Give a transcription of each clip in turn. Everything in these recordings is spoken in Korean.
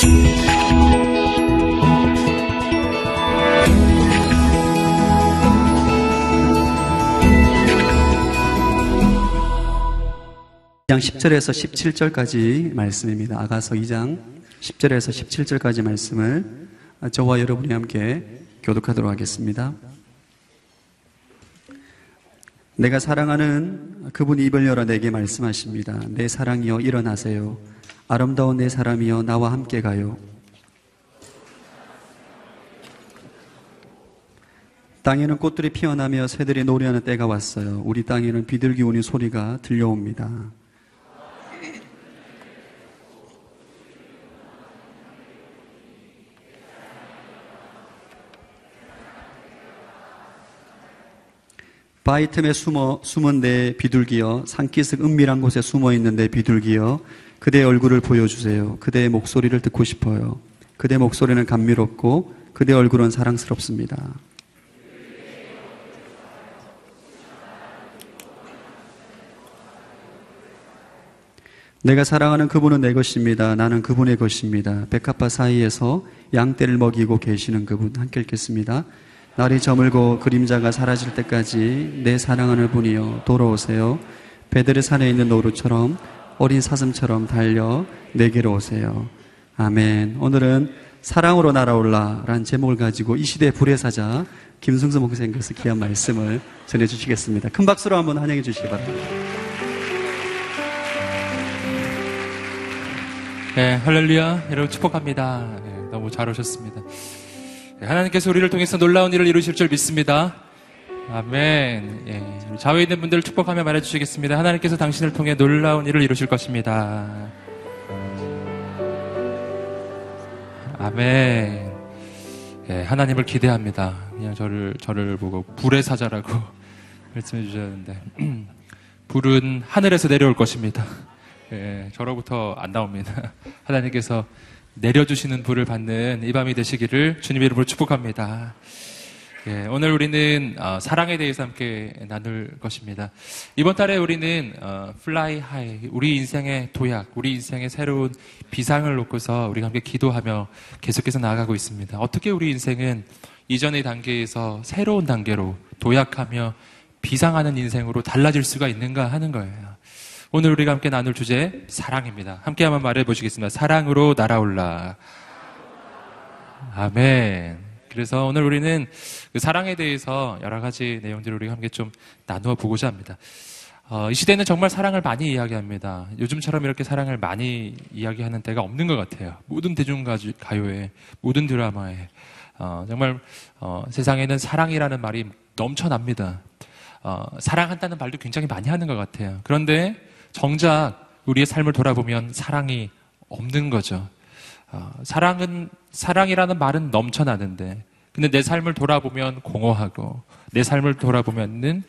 2장 10절에서 17절까지 말씀입니다. 아가서 2장 10절에서 17절까지 말씀을 저와 여러분이 함께 교독하도록 하겠습니다. 내가 사랑하는 그분이 입을 열어 내게 말씀하십니다. 내 사랑이여 일어나세요. 아름다운 내 사람이여 나와 함께 가요. 땅에는 꽃들이 피어나며 새들이 노래하는 때가 왔어요. 우리 땅에는 비둘기 우는 소리가 들려옵니다. 바위 틈에 숨은 내 비둘기여, 산기슭 은밀한 곳에 숨어있는 내 비둘기여, 그대의 얼굴을 보여주세요. 그대의 목소리를 듣고 싶어요. 그대 목소리는 감미롭고 그대 얼굴은 사랑스럽습니다. 내가 사랑하는 그분은 내 것입니다. 나는 그분의 것입니다. 백합화 사이에서 양떼를 먹이고 계시는 그분. 함께 읽겠습니다. 날이 저물고 그림자가 사라질 때까지 내 사랑하는 분이여 돌아오세요. 베들의 산에 있는 노루처럼 어린 사슴처럼 달려 내게로 오세요. 아멘. 오늘은 사랑으로 날아올라 라는 제목을 가지고 이 시대의 불의 사자 김승수 목사님께서 귀한 말씀을 전해주시겠습니다. 큰 박수로 한번 환영해 주시기 바랍니다. 네, 할렐루야. 여러분 축복합니다. 네, 너무 잘 오셨습니다. 하나님께서 우리를 통해서 놀라운 일을 이루실 줄 믿습니다. 아멘. 예, 좌우에 있는 분들 축복하며 말해주시겠습니다. 하나님께서 당신을 통해 놀라운 일을 이루실 것입니다. 아멘. 예, 하나님을 기대합니다. 그냥 저를 보고 불의 사자라고 말씀해 주셨는데 불은 하늘에서 내려올 것입니다. 예, 저로부터 안 나옵니다. 하나님께서 내려주시는 불을 받는 이 밤이 되시기를 주님의 이름으로 축복합니다. 예, 오늘 우리는 사랑에 대해서 함께 나눌 것입니다. 이번 달에 우리는 Fly High, 우리 인생의 도약, 우리 인생의 새로운 비상을 놓고서 우리가 함께 기도하며 계속해서 나아가고 있습니다. 어떻게 우리 인생은 이전의 단계에서 새로운 단계로 도약하며 비상하는 인생으로 달라질 수가 있는가 하는 거예요. 오늘 우리가 함께 나눌 주제 사랑입니다. 함께 한번 말해 보시겠습니다. 사랑으로 날아올라. 아멘. 그래서 오늘 우리는 그 사랑에 대해서 여러 가지 내용들을 우리가 함께 좀 나누어 보고자 합니다. 이 시대는 정말 사랑을 많이 이야기합니다. 요즘처럼 이렇게 사랑을 많이 이야기하는 때가 없는 것 같아요. 모든 대중가요에, 모든 드라마에 정말 세상에는 사랑이라는 말이 넘쳐납니다. 사랑한다는 말도 굉장히 많이 하는 것 같아요. 그런데 정작 우리의 삶을 돌아보면 사랑이 없는 거죠. 사랑이라는 말은 넘쳐나는데, 근데 내 삶을 돌아보면 공허하고, 내 삶을 돌아보면은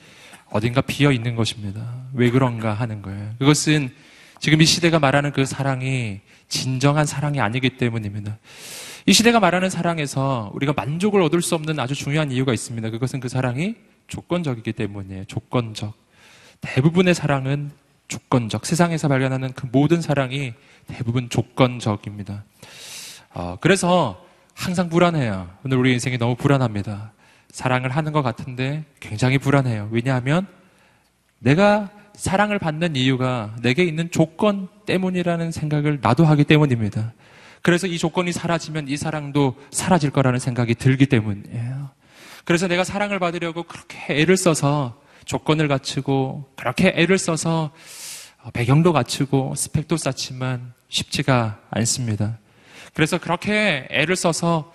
어딘가 비어 있는 것입니다. 왜 그런가 하는 거예요. 그것은 지금 이 시대가 말하는 그 사랑이 진정한 사랑이 아니기 때문입니다. 이 시대가 말하는 사랑에서 우리가 만족을 얻을 수 없는 아주 중요한 이유가 있습니다. 그것은 그 사랑이 조건적이기 때문이에요. 조건적. 대부분의 사랑은 조건적. 세상에서 발견하는 그 모든 사랑이 대부분 조건적입니다. 그래서 항상 불안해요. 오늘 우리 인생이 너무 불안합니다. 사랑을 하는 것 같은데 굉장히 불안해요. 왜냐하면 내가 사랑을 받는 이유가 내게 있는 조건 때문이라는 생각을 나도 하기 때문입니다. 그래서 이 조건이 사라지면 이 사랑도 사라질 거라는 생각이 들기 때문이에요. 그래서 내가 사랑을 받으려고 그렇게 애를 써서 조건을 갖추고 그렇게 애를 써서 배경도 갖추고 스펙도 쌓지만 쉽지가 않습니다. 그래서 그렇게 애를 써서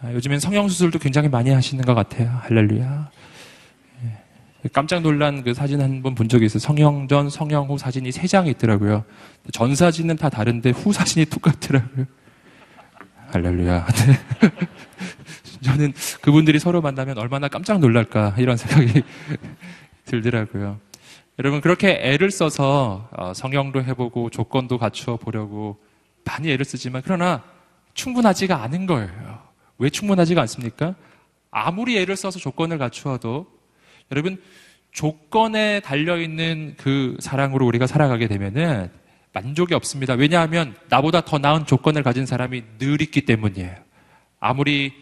요즘엔 성형수술도 굉장히 많이 하시는 것 같아요. 할렐루야. 깜짝 놀란 그 사진 한 번 본 적이 있어요. 성형 전, 성형 후 사진이 3장이 있더라고요. 전 사진은 다 다른데 후 사진이 똑같더라고요. 할렐루야. 저는 그분들이 서로 만나면 얼마나 깜짝 놀랄까 이런 생각이 들더라고요. 여러분 그렇게 애를 써서 성형도 해보고 조건도 갖추어 보려고 많이 애를 쓰지만 그러나 충분하지가 않은 거예요. 왜 충분하지가 않습니까? 아무리 애를 써서 조건을 갖추어도 여러분 조건에 달려있는 그 사랑으로 우리가 살아가게 되면은 만족이 없습니다. 왜냐하면 나보다 더 나은 조건을 가진 사람이 늘 있기 때문이에요. 아무리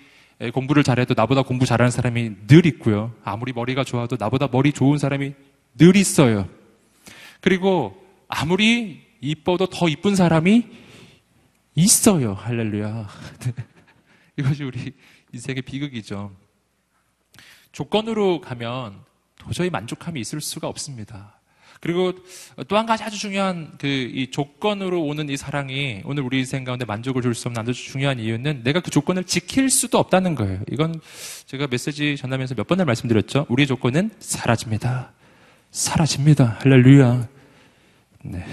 공부를 잘해도 나보다 공부 잘하는 사람이 늘 있고요. 아무리 머리가 좋아도 나보다 머리 좋은 사람이 늘 있어요. 그리고 아무리 이뻐도 더 이쁜 사람이 있어요. 할렐루야. 이것이 우리 인생의 비극이죠. 조건으로 가면 도저히 만족함이 있을 수가 없습니다. 그리고 또 한 가지 아주 중요한 이 조건으로 오는 이 사랑이 오늘 우리 인생 가운데 만족을 줄 수 없는 아주 중요한 이유는 내가 그 조건을 지킬 수도 없다는 거예요. 이건 제가 메시지 전하면서 몇 번을 말씀드렸죠. 우리의 조건은 사라집니다. 사라집니다. 할렐루야. 네.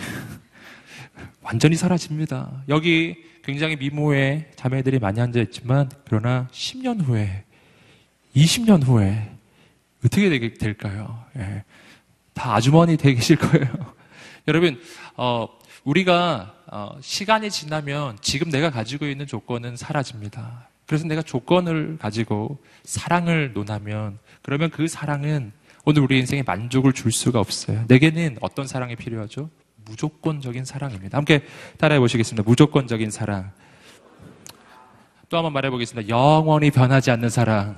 완전히 사라집니다. 여기 굉장히 미모의 자매들이 많이 앉아있지만 그러나 10년 후에 20년 후에 어떻게 될까요? 예. 다 아주머니 되실 거예요. 여러분, 우리가 시간이 지나면 지금 내가 가지고 있는 조건은 사라집니다. 그래서 내가 조건을 가지고 사랑을 논하면 그러면 그 사랑은 오늘 우리 인생에 만족을 줄 수가 없어요. 내게는 어떤 사랑이 필요하죠? 무조건적인 사랑입니다. 함께 따라해 보시겠습니다. 무조건적인 사랑. 또 한번 말해 보겠습니다. 영원히 변하지 않는 사랑.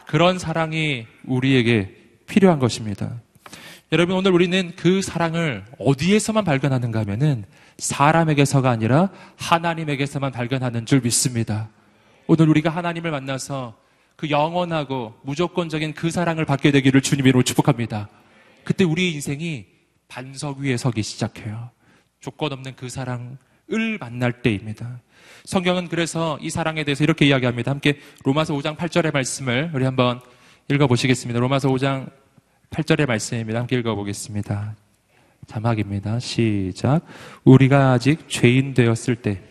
그런 사랑이 우리에게 필요한 것입니다. 여러분, 오늘 우리는 그 사랑을 어디에서만 발견하는가 하면은 사람에게서가 아니라 하나님에게서만 발견하는 줄 믿습니다. 오늘 우리가 하나님을 만나서 그 영원하고 무조건적인 그 사랑을 받게 되기를 주님으로 축복합니다. 그때 우리 인생이 반석 위에 서기 시작해요. 조건 없는 그 사랑을 만날 때입니다. 성경은 그래서 이 사랑에 대해서 이렇게 이야기합니다. 함께 로마서 5장 8절의 말씀을 우리 한번 읽어보시겠습니다. 로마서 5장 8절의 말씀입니다. 함께 읽어보겠습니다. 자막입니다. 시작. 우리가 아직 죄인 되었을 때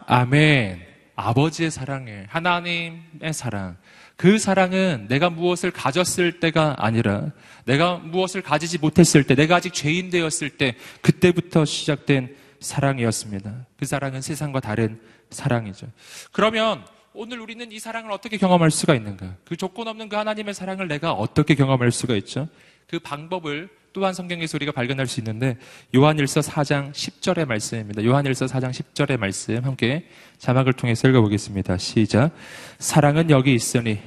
아멘. 아버지의 사랑에 하나님의 사랑. 그 사랑은 내가 무엇을 가졌을 때가 아니라 내가 무엇을 가지지 못했을 때, 내가 아직 죄인 되었을 때 그때부터 시작된 사랑이었습니다. 그 사랑은 세상과 다른 사랑이죠. 그러면 오늘 우리는 이 사랑을 어떻게 경험할 수가 있는가? 그 조건 없는 그 하나님의 사랑을 내가 어떻게 경험할 수가 있죠? 그 방법을 또한 성경에서 우리가 발견할 수 있는데 요한일서 4장 10절의 말씀입니다. 요한일서 4장 10절의 말씀 함께 자막을 통해서 읽어보겠습니다. 시작. 사랑은 여기 있으니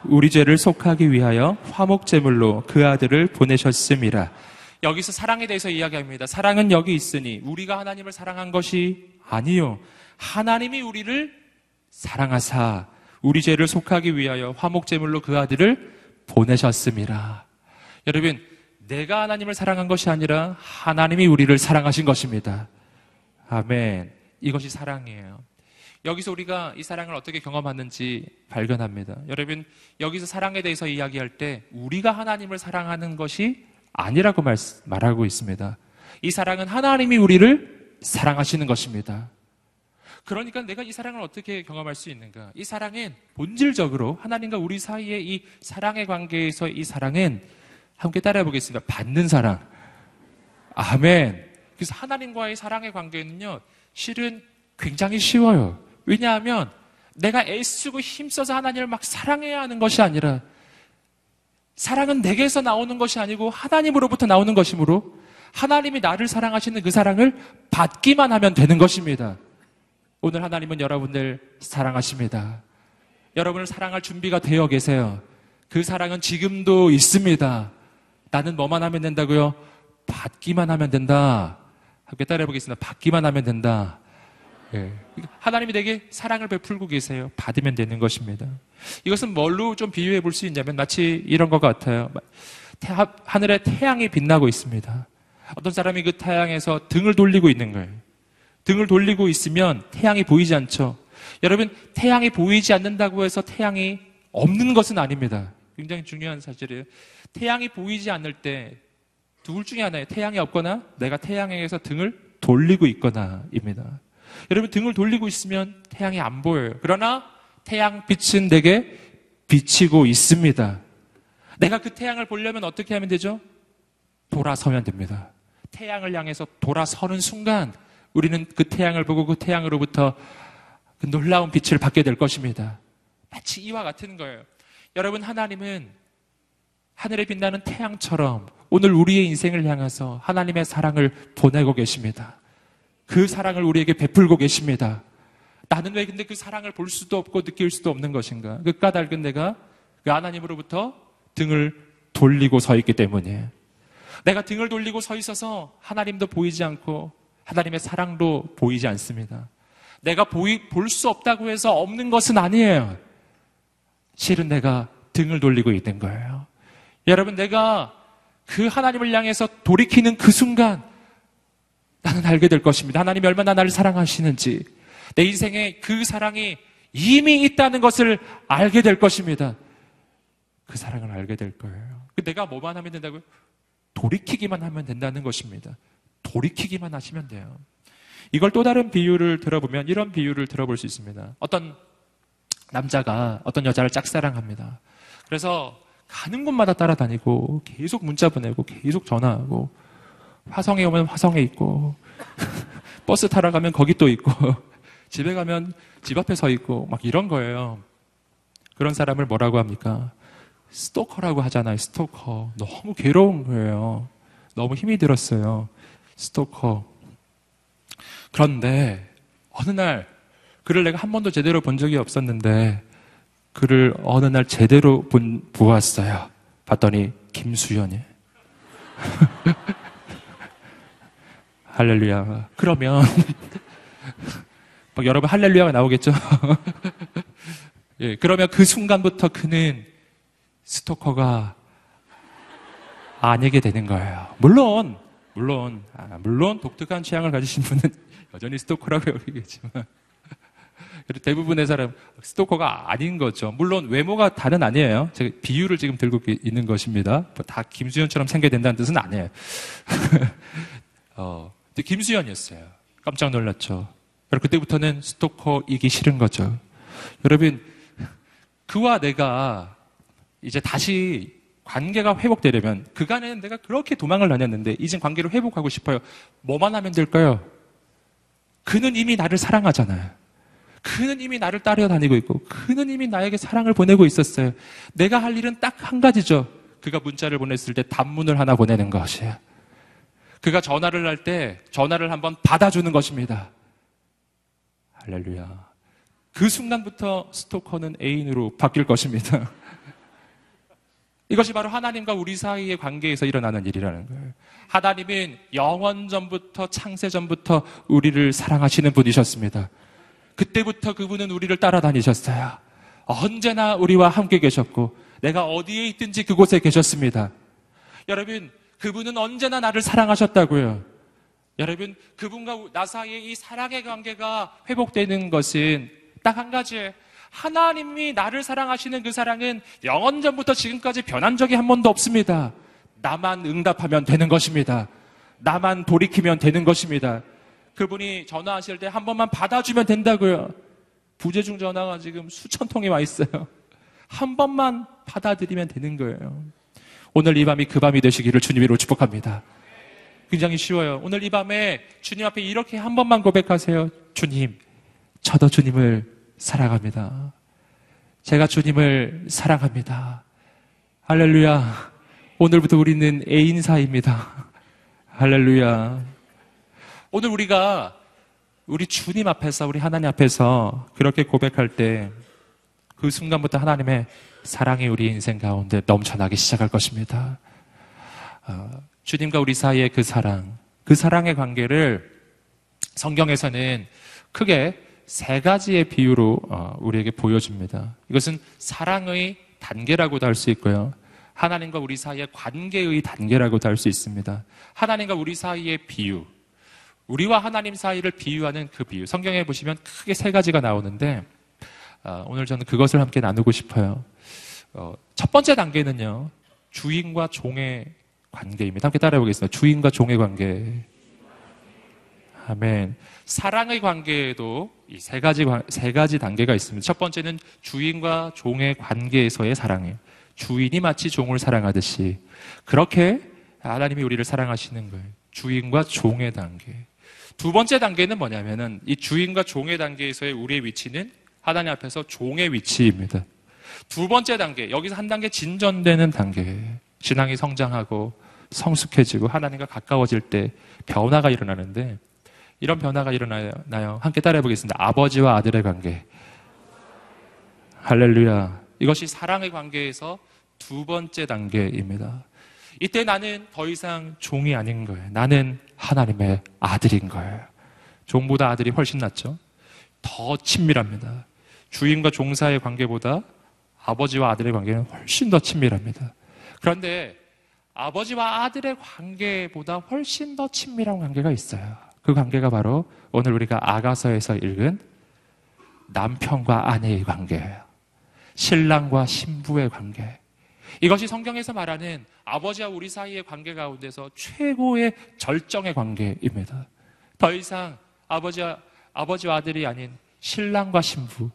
우리 죄를 속하기 위하여 화목제물로 그 아들을 보내셨음이라. 여기서 사랑에 대해서 이야기합니다. 사랑은 여기 있으니 우리가 하나님을 사랑한 것이 아니요 하나님이 우리를 사랑하사 우리 죄를 속하기 위하여 화목제물로 그 아들을 보내셨음이라. 여러분, 내가 하나님을 사랑한 것이 아니라 하나님이 우리를 사랑하신 것입니다. 아멘. 이것이 사랑이에요. 여기서 우리가 이 사랑을 어떻게 경험하는지 발견합니다. 여러분, 여기서 사랑에 대해서 이야기할 때 우리가 하나님을 사랑하는 것이 아니라고 말하고 있습니다. 이 사랑은 하나님이 우리를 사랑하시는 것입니다. 그러니까 내가 이 사랑을 어떻게 경험할 수 있는가? 이 사랑은 본질적으로 하나님과 우리 사이의 이 사랑의 관계에서 이 사랑은 함께 따라해 보겠습니다. 받는 사랑. 아멘. 그래서 하나님과의 사랑의 관계는요, 실은 굉장히 쉬워요. 왜냐하면 내가 애쓰고 힘써서 하나님을 막 사랑해야 하는 것이 아니라 사랑은 내게서 나오는 것이 아니고 하나님으로부터 나오는 것이므로 하나님이 나를 사랑하시는 그 사랑을 받기만 하면 되는 것입니다. 오늘 하나님은 여러분들 사랑하십니다. 여러분을 사랑할 준비가 되어 계세요. 그 사랑은 지금도 있습니다. 나는 뭐만 하면 된다고요? 받기만 하면 된다. 함께 따라해 보겠습니다. 받기만 하면 된다. 예. 하나님이 내게 사랑을 베풀고 계세요. 받으면 되는 것입니다. 이것은 뭘로 좀 비유해 볼 수 있냐면 마치 이런 것 같아요. 하늘에 태양이 빛나고 있습니다. 어떤 사람이 그 태양에서 등을 돌리고 있는 거예요. 등을 돌리고 있으면 태양이 보이지 않죠. 여러분, 태양이 보이지 않는다고 해서 태양이 없는 것은 아닙니다. 굉장히 중요한 사실이에요. 태양이 보이지 않을 때 둘 중에 하나예요. 태양이 없거나 내가 태양에게서 등을 돌리고 있거나입니다. 여러분, 등을 돌리고 있으면 태양이 안 보여요. 그러나 태양 빛은 내게 비치고 있습니다. 내가 그 태양을 보려면 어떻게 하면 되죠? 돌아서면 됩니다. 태양을 향해서 돌아서는 순간 우리는 그 태양을 보고 그 태양으로부터 그 놀라운 빛을 받게 될 것입니다. 마치 이와 같은 거예요. 여러분, 하나님은 하늘에 빛나는 태양처럼 오늘 우리의 인생을 향해서 하나님의 사랑을 보내고 계십니다. 그 사랑을 우리에게 베풀고 계십니다. 나는 왜 근데 그 사랑을 볼 수도 없고 느낄 수도 없는 것인가? 그 까닭은 내가 그 하나님으로부터 등을 돌리고 서 있기 때문이에요. 내가 등을 돌리고 서 있어서 하나님도 보이지 않고 하나님의 사랑도 보이지 않습니다. 내가 볼 수 없다고 해서 없는 것은 아니에요. 실은 내가 등을 돌리고 있는 거예요. 여러분, 내가 그 하나님을 향해서 돌이키는 그 순간 나는 알게 될 것입니다. 하나님이 얼마나 나를 사랑하시는지, 내 인생에 그 사랑이 이미 있다는 것을 알게 될 것입니다. 그 사랑을 알게 될 거예요. 내가 뭐만 하면 된다고요? 돌이키기만 하면 된다는 것입니다. 돌이키기만 하시면 돼요. 이걸 또 다른 비유를 들어보면 이런 비유를 들어볼 수 있습니다. 어떤 남자가 어떤 여자를 짝사랑합니다. 그래서 가는 곳마다 따라다니고 계속 문자 보내고 계속 전화하고, 화성에 오면 화성에 있고 버스 타러 가면 거기 또 있고 집에 가면 집 앞에 서 있고 막 이런 거예요. 그런 사람을 뭐라고 합니까? 스토커라고 하잖아요. 스토커. 너무 괴로운 거예요. 너무 힘이 들었어요. 스토커. 그런데 어느 날 그를 내가 한 번도 제대로 본 적이 없었는데 그를 어느 날 제대로 보았어요. 봤더니 김수현이. 할렐루야. 그러면 막 여러분 할렐루야가 나오겠죠? 예, 그러면 그 순간부터 그는 스토커가 아니게 되는 거예요. 물론 독특한 취향을 가지신 분은 여전히 스토커라고 여기겠지만 대부분의 사람 스토커가 아닌 거죠. 물론 외모가 다는 아니에요. 제가 비유를 지금 들고 있는 것입니다. 다 김수현처럼 생겨야 된다는 뜻은 아니에요. 근데 김수현이었어요. 깜짝 놀랐죠. 그때부터는 스토커이기 싫은 거죠. 여러분, 그와 내가 이제 다시 관계가 회복되려면, 그간에는 내가 그렇게 도망을 다녔는데 이젠 관계를 회복하고 싶어요. 뭐만 하면 될까요? 그는 이미 나를 사랑하잖아요. 그는 이미 나를 따라다니고 있고 그는 이미 나에게 사랑을 보내고 있었어요. 내가 할 일은 딱 한 가지죠. 그가 문자를 보냈을 때 단문을 하나 보내는 것이에요. 그가 전화를 할 때 전화를 한번 받아주는 것입니다. 할렐루야. 그 순간부터 스토커는 애인으로 바뀔 것입니다. 이것이 바로 하나님과 우리 사이의 관계에서 일어나는 일이라는 거예요. 하나님은 영원 전부터, 창세 전부터 우리를 사랑하시는 분이셨습니다. 그때부터 그분은 우리를 따라다니셨어요. 언제나 우리와 함께 계셨고 내가 어디에 있든지 그곳에 계셨습니다. 여러분, 그분은 언제나 나를 사랑하셨다고요. 여러분, 그분과 나 사이의 이 사랑의 관계가 회복되는 것은 딱 한 가지예요. 하나님이 나를 사랑하시는 그 사랑은 영원 전부터 지금까지 변한 적이 한 번도 없습니다. 나만 응답하면 되는 것입니다. 나만 돌이키면 되는 것입니다. 그분이 전화하실 때 한 번만 받아주면 된다고요. 부재중 전화가 지금 수천 통이 와 있어요. 한 번만 받아들이면 되는 거예요. 오늘 이 밤이 그 밤이 되시기를 주님으로 축복합니다. 굉장히 쉬워요. 오늘 이 밤에 주님 앞에 이렇게 한 번만 고백하세요. 주님, 저도 주님을 사랑합니다. 제가 주님을 사랑합니다. 할렐루야. 오늘부터 우리는 애인 사이입니다. 할렐루야. 오늘 우리가 우리 주님 앞에서, 우리 하나님 앞에서 그렇게 고백할 때 그 순간부터 하나님의 사랑이 우리 인생 가운데 넘쳐나기 시작할 것입니다. 주님과 우리 사이의 그 사랑의 관계를 성경에서는 크게 세 가지의 비유로 우리에게 보여줍니다. 이것은 사랑의 단계라고도 할 수 있고요. 하나님과 우리 사이의 관계의 단계라고도 할 수 있습니다. 하나님과 우리 사이의 비유, 우리와 하나님 사이를 비유하는 그 비유. 성경에 보시면 크게 세 가지가 나오는데 오늘 저는 그것을 함께 나누고 싶어요. 첫 번째 단계는요, 주인과 종의 관계입니다. 함께 따라해 보겠습니다. 주인과 종의 관계. 아멘. 사랑의 관계에도 이 세 가지 단계가 있습니다. 첫 번째는 주인과 종의 관계에서의 사랑이에요. 주인이 마치 종을 사랑하듯이 그렇게 하나님이 우리를 사랑하시는 거예요. 주인과 종의 단계. 두 번째 단계는 뭐냐면은 이 주인과 종의 단계에서의 우리의 위치는 하나님 앞에서 종의 위치입니다. 두 번째 단계, 여기서 한 단계 진전되는 단계. 신앙이 성장하고 성숙해지고 하나님과 가까워질 때 변화가 일어나는데, 이런 변화가 일어나요. 함께 따라해 보겠습니다. 아버지와 아들의 관계. 할렐루야. 이것이 사랑의 관계에서 두 번째 단계입니다. 이때 나는 더 이상 종이 아닌 거예요. 나는 하나님의 아들인 거예요. 종보다 아들이 훨씬 낫죠. 더 친밀합니다. 주인과 종 사이의 관계보다 아버지와 아들의 관계는 훨씬 더 친밀합니다. 그런데 아버지와 아들의 관계보다 훨씬 더 친밀한 관계가 있어요. 그 관계가 바로 오늘 우리가 아가서에서 읽은 남편과 아내의 관계예요. 신랑과 신부의 관계. 이것이 성경에서 말하는 아버지와 우리 사이의 관계 가운데서 최고의 절정의 관계입니다. 더 이상 아버지와 아들이 아닌 신랑과 신부,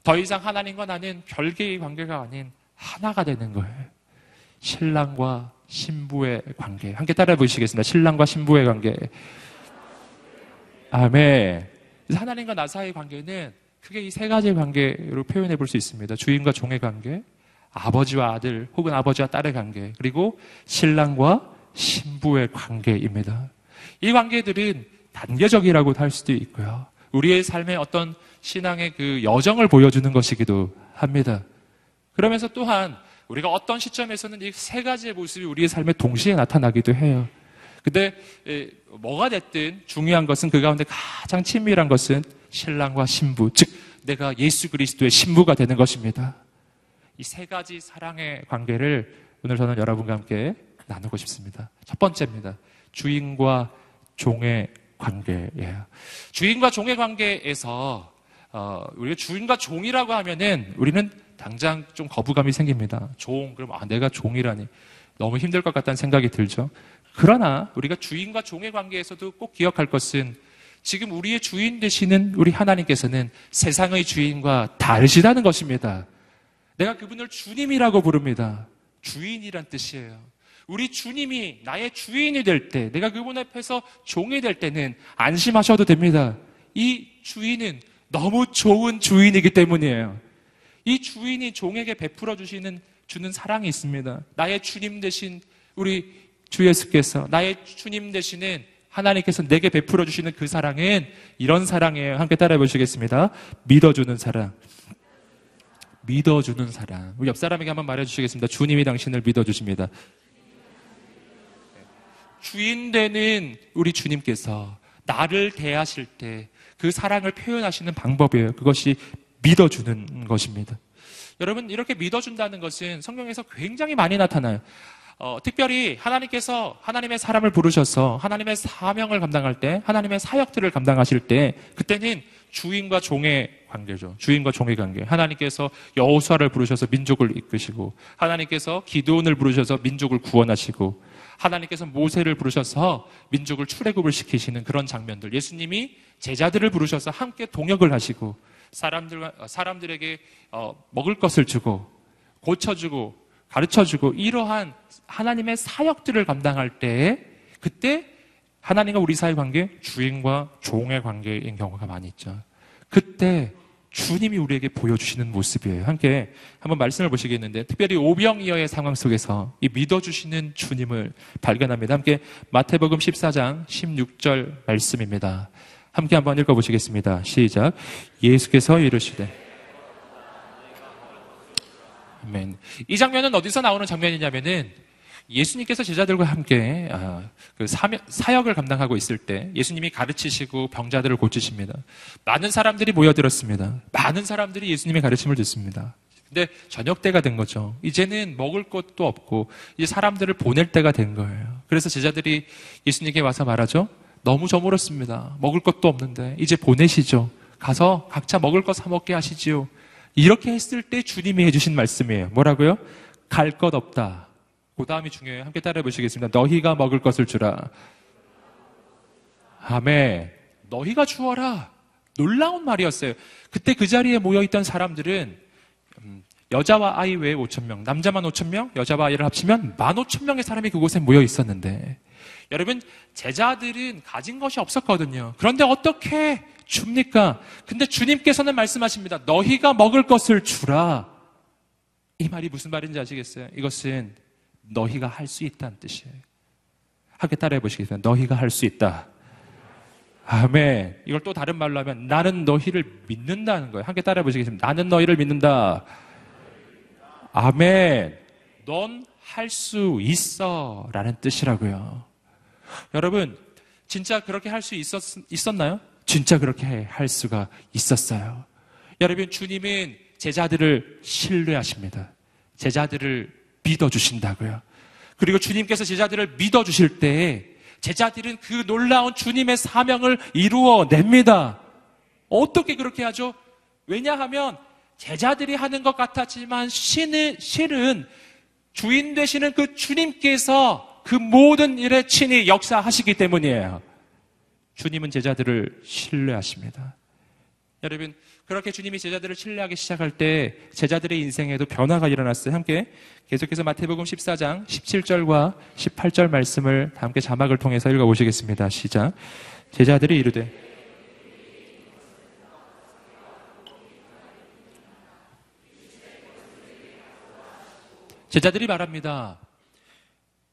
더 이상 하나님과 나는 별개의 관계가 아닌 하나가 되는 거예요. 신랑과 신부의 관계. 함께 따라해 보시겠습니다. 신랑과 신부의 관계. 아멘. 하나님과 나 사이의 관계는 크게 이 세 가지의 관계로 표현해 볼 수 있습니다. 주인과 종의 관계, 아버지와 아들 혹은 아버지와 딸의 관계, 그리고 신랑과 신부의 관계입니다. 이 관계들은 단계적이라고 할 수도 있고요. 우리의 삶의 어떤 신앙의 그 여정을 보여주는 것이기도 합니다. 그러면서 또한 우리가 어떤 시점에서는 이 세 가지의 모습이 우리의 삶에 동시에 나타나기도 해요. 근데 뭐가 됐든 중요한 것은 그 가운데 가장 친밀한 것은 신랑과 신부, 즉 내가 예수 그리스도의 신부가 되는 것입니다. 이 세 가지 사랑의 관계를 오늘 저는 여러분과 함께 나누고 싶습니다. 첫 번째입니다. 주인과 종의 관계예요. 주인과 종의 관계에서 우리가 주인과 종이라고 하면은 우리는 당장 좀 거부감이 생깁니다. 종, 그럼 내가 종이라니 너무 힘들 것 같다는 생각이 들죠. 그러나 우리가 주인과 종의 관계에서도 꼭 기억할 것은 지금 우리의 주인 되시는 우리 하나님께서는 세상의 주인과 다르시다는 것입니다. 내가 그분을 주님이라고 부릅니다. 주인이란 뜻이에요. 우리 주님이 나의 주인이 될 때, 내가 그분 앞에서 종이 될 때는 안심하셔도 됩니다. 이 주인은 너무 좋은 주인이기 때문이에요. 이 주인이 종에게 베풀어 주는 사랑이 있습니다. 나의 주님 되신 우리 주 예수께서, 나의 주님 되시는 하나님께서 내게 베풀어 주시는 그 사랑은 이런 사랑이에요. 함께 따라해 보시겠습니다. 믿어주는 사랑. 믿어주는 사랑. 우리 옆 사람에게 한번 말해 주시겠습니다. 주님이 당신을 믿어주십니다. 주인 되는 우리 주님께서 나를 대하실 때 그 사랑을 표현하시는 방법이에요. 그것이 믿어주는 것입니다. 여러분, 이렇게 믿어준다는 것은 성경에서 굉장히 많이 나타나요. 특별히 하나님께서 하나님의 사람을 부르셔서 하나님의 사명을 감당할 때, 하나님의 사역들을 감당하실 때, 그때는 주인과 종의 관계죠. 주인과 종의 관계. 하나님께서 여호수아를 부르셔서 민족을 이끄시고, 하나님께서 기드온을 부르셔서 민족을 구원하시고, 하나님께서 모세를 부르셔서 민족을 출애굽을 시키시는 그런 장면들. 예수님이 제자들을 부르셔서 함께 동역을 하시고, 사람들에게 먹을 것을 주고, 고쳐주고, 가르쳐주고, 이러한 하나님의 사역들을 감당할 때, 그때 하나님과 우리 사이의 관계, 주인과 종의 관계인 경우가 많이 있죠. 그때 주님이 우리에게 보여주시는 모습이에요. 함께 한번 말씀을 보시겠는데, 특별히 오병이어의 상황 속에서 이 믿어주시는 주님을 발견합니다. 함께 마태복음 14장 16절 말씀입니다. 함께 한번 읽어보시겠습니다. 시작. 예수께서 이르시되. 아멘. 이 장면은 어디서 나오는 장면이냐면은 예수님께서 제자들과 함께 사역을 감당하고 있을 때 예수님이 가르치시고 병자들을 고치십니다. 많은 사람들이 모여들었습니다. 많은 사람들이 예수님의 가르침을 듣습니다. 근데 저녁 때가 된 거죠. 이제는 먹을 것도 없고 이제 사람들을 보낼 때가 된 거예요. 그래서 제자들이 예수님께 와서 말하죠. 너무 저물었습니다. 먹을 것도 없는데 이제 보내시죠. 가서 각자 먹을 거 사 먹게 하시지요. 이렇게 했을 때 주님이 해주신 말씀이에요. 뭐라고요? 갈 것 없다. 그 다음이 중요해요. 함께 따라해 보시겠습니다. 너희가 먹을 것을 주라. 아멘. 너희가 주어라. 놀라운 말이었어요. 그때 그 자리에 모여있던 사람들은 여자와 아이 외에 5,000명, 남자만 5,000명, 여자와 아이를 합치면 15,000명의 사람이 그곳에 모여 있었는데 여러분, 제자들은 가진 것이 없었거든요. 그런데 어떻게 줍니까? 근데 주님께서는 말씀하십니다. 너희가 먹을 것을 주라. 이 말이 무슨 말인지 아시겠어요? 이것은 너희가 할 수 있다는 뜻이에요. 함께 따라해 보시겠어요? 너희가 할 수 있다. 아멘. 이걸 또 다른 말로 하면 나는 너희를 믿는다는 거예요. 함께 따라해 보시겠습니다. 나는 너희를 믿는다. 아멘. 넌 할 수 있어 라는 뜻이라고요. 여러분, 진짜 그렇게 할 수 있었나요? 진짜 그렇게 할 수가 있었어요. 여러분, 주님은 제자들을 신뢰하십니다. 제자들을 믿어주신다고요. 그리고 주님께서 제자들을 믿어주실 때 제자들은 그 놀라운 주님의 사명을 이루어냅니다. 어떻게 그렇게 하죠? 왜냐하면 제자들이 하는 것 같았지만 실은 주인 되시는 그 주님께서 그 모든 일에 친히 역사하시기 때문이에요. 주님은 제자들을 신뢰하십니다. 여러분, 그렇게 주님이 제자들을 신뢰하기 시작할 때 제자들의 인생에도 변화가 일어났어요. 함께 계속해서 마태복음 14장 17절과 18절 말씀을 다 함께 자막을 통해서 읽어보시겠습니다. 시작. 제자들이 이르되 제자들이 말합니다.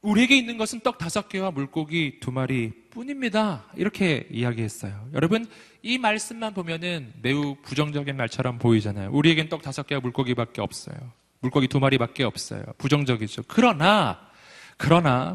우리에게 있는 것은 떡 5개와 물고기 2마리 뿐입니다. 이렇게 이야기했어요. 여러분, 이 말씀만 보면은 매우 부정적인 말처럼 보이잖아요. 우리에겐 떡 5개와 물고기밖에 없어요. 물고기 2마리밖에 없어요. 부정적이죠. 그러나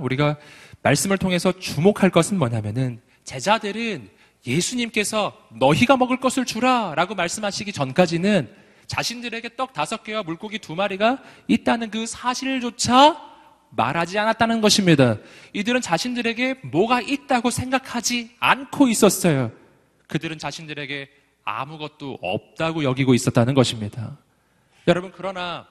우리가 말씀을 통해서 주목할 것은 뭐냐면은 제자들은 예수님께서 너희가 먹을 것을 주라 라고 말씀하시기 전까지는 자신들에게 떡 5개와 물고기 2마리가 있다는 그 사실조차 말하지 않았다는 것입니다. 이들은 자신들에게 뭐가 있다고 생각하지 않고 있었어요. 그들은 자신들에게 아무것도 없다고 여기고 있었다는 것입니다. 여러분, 그러나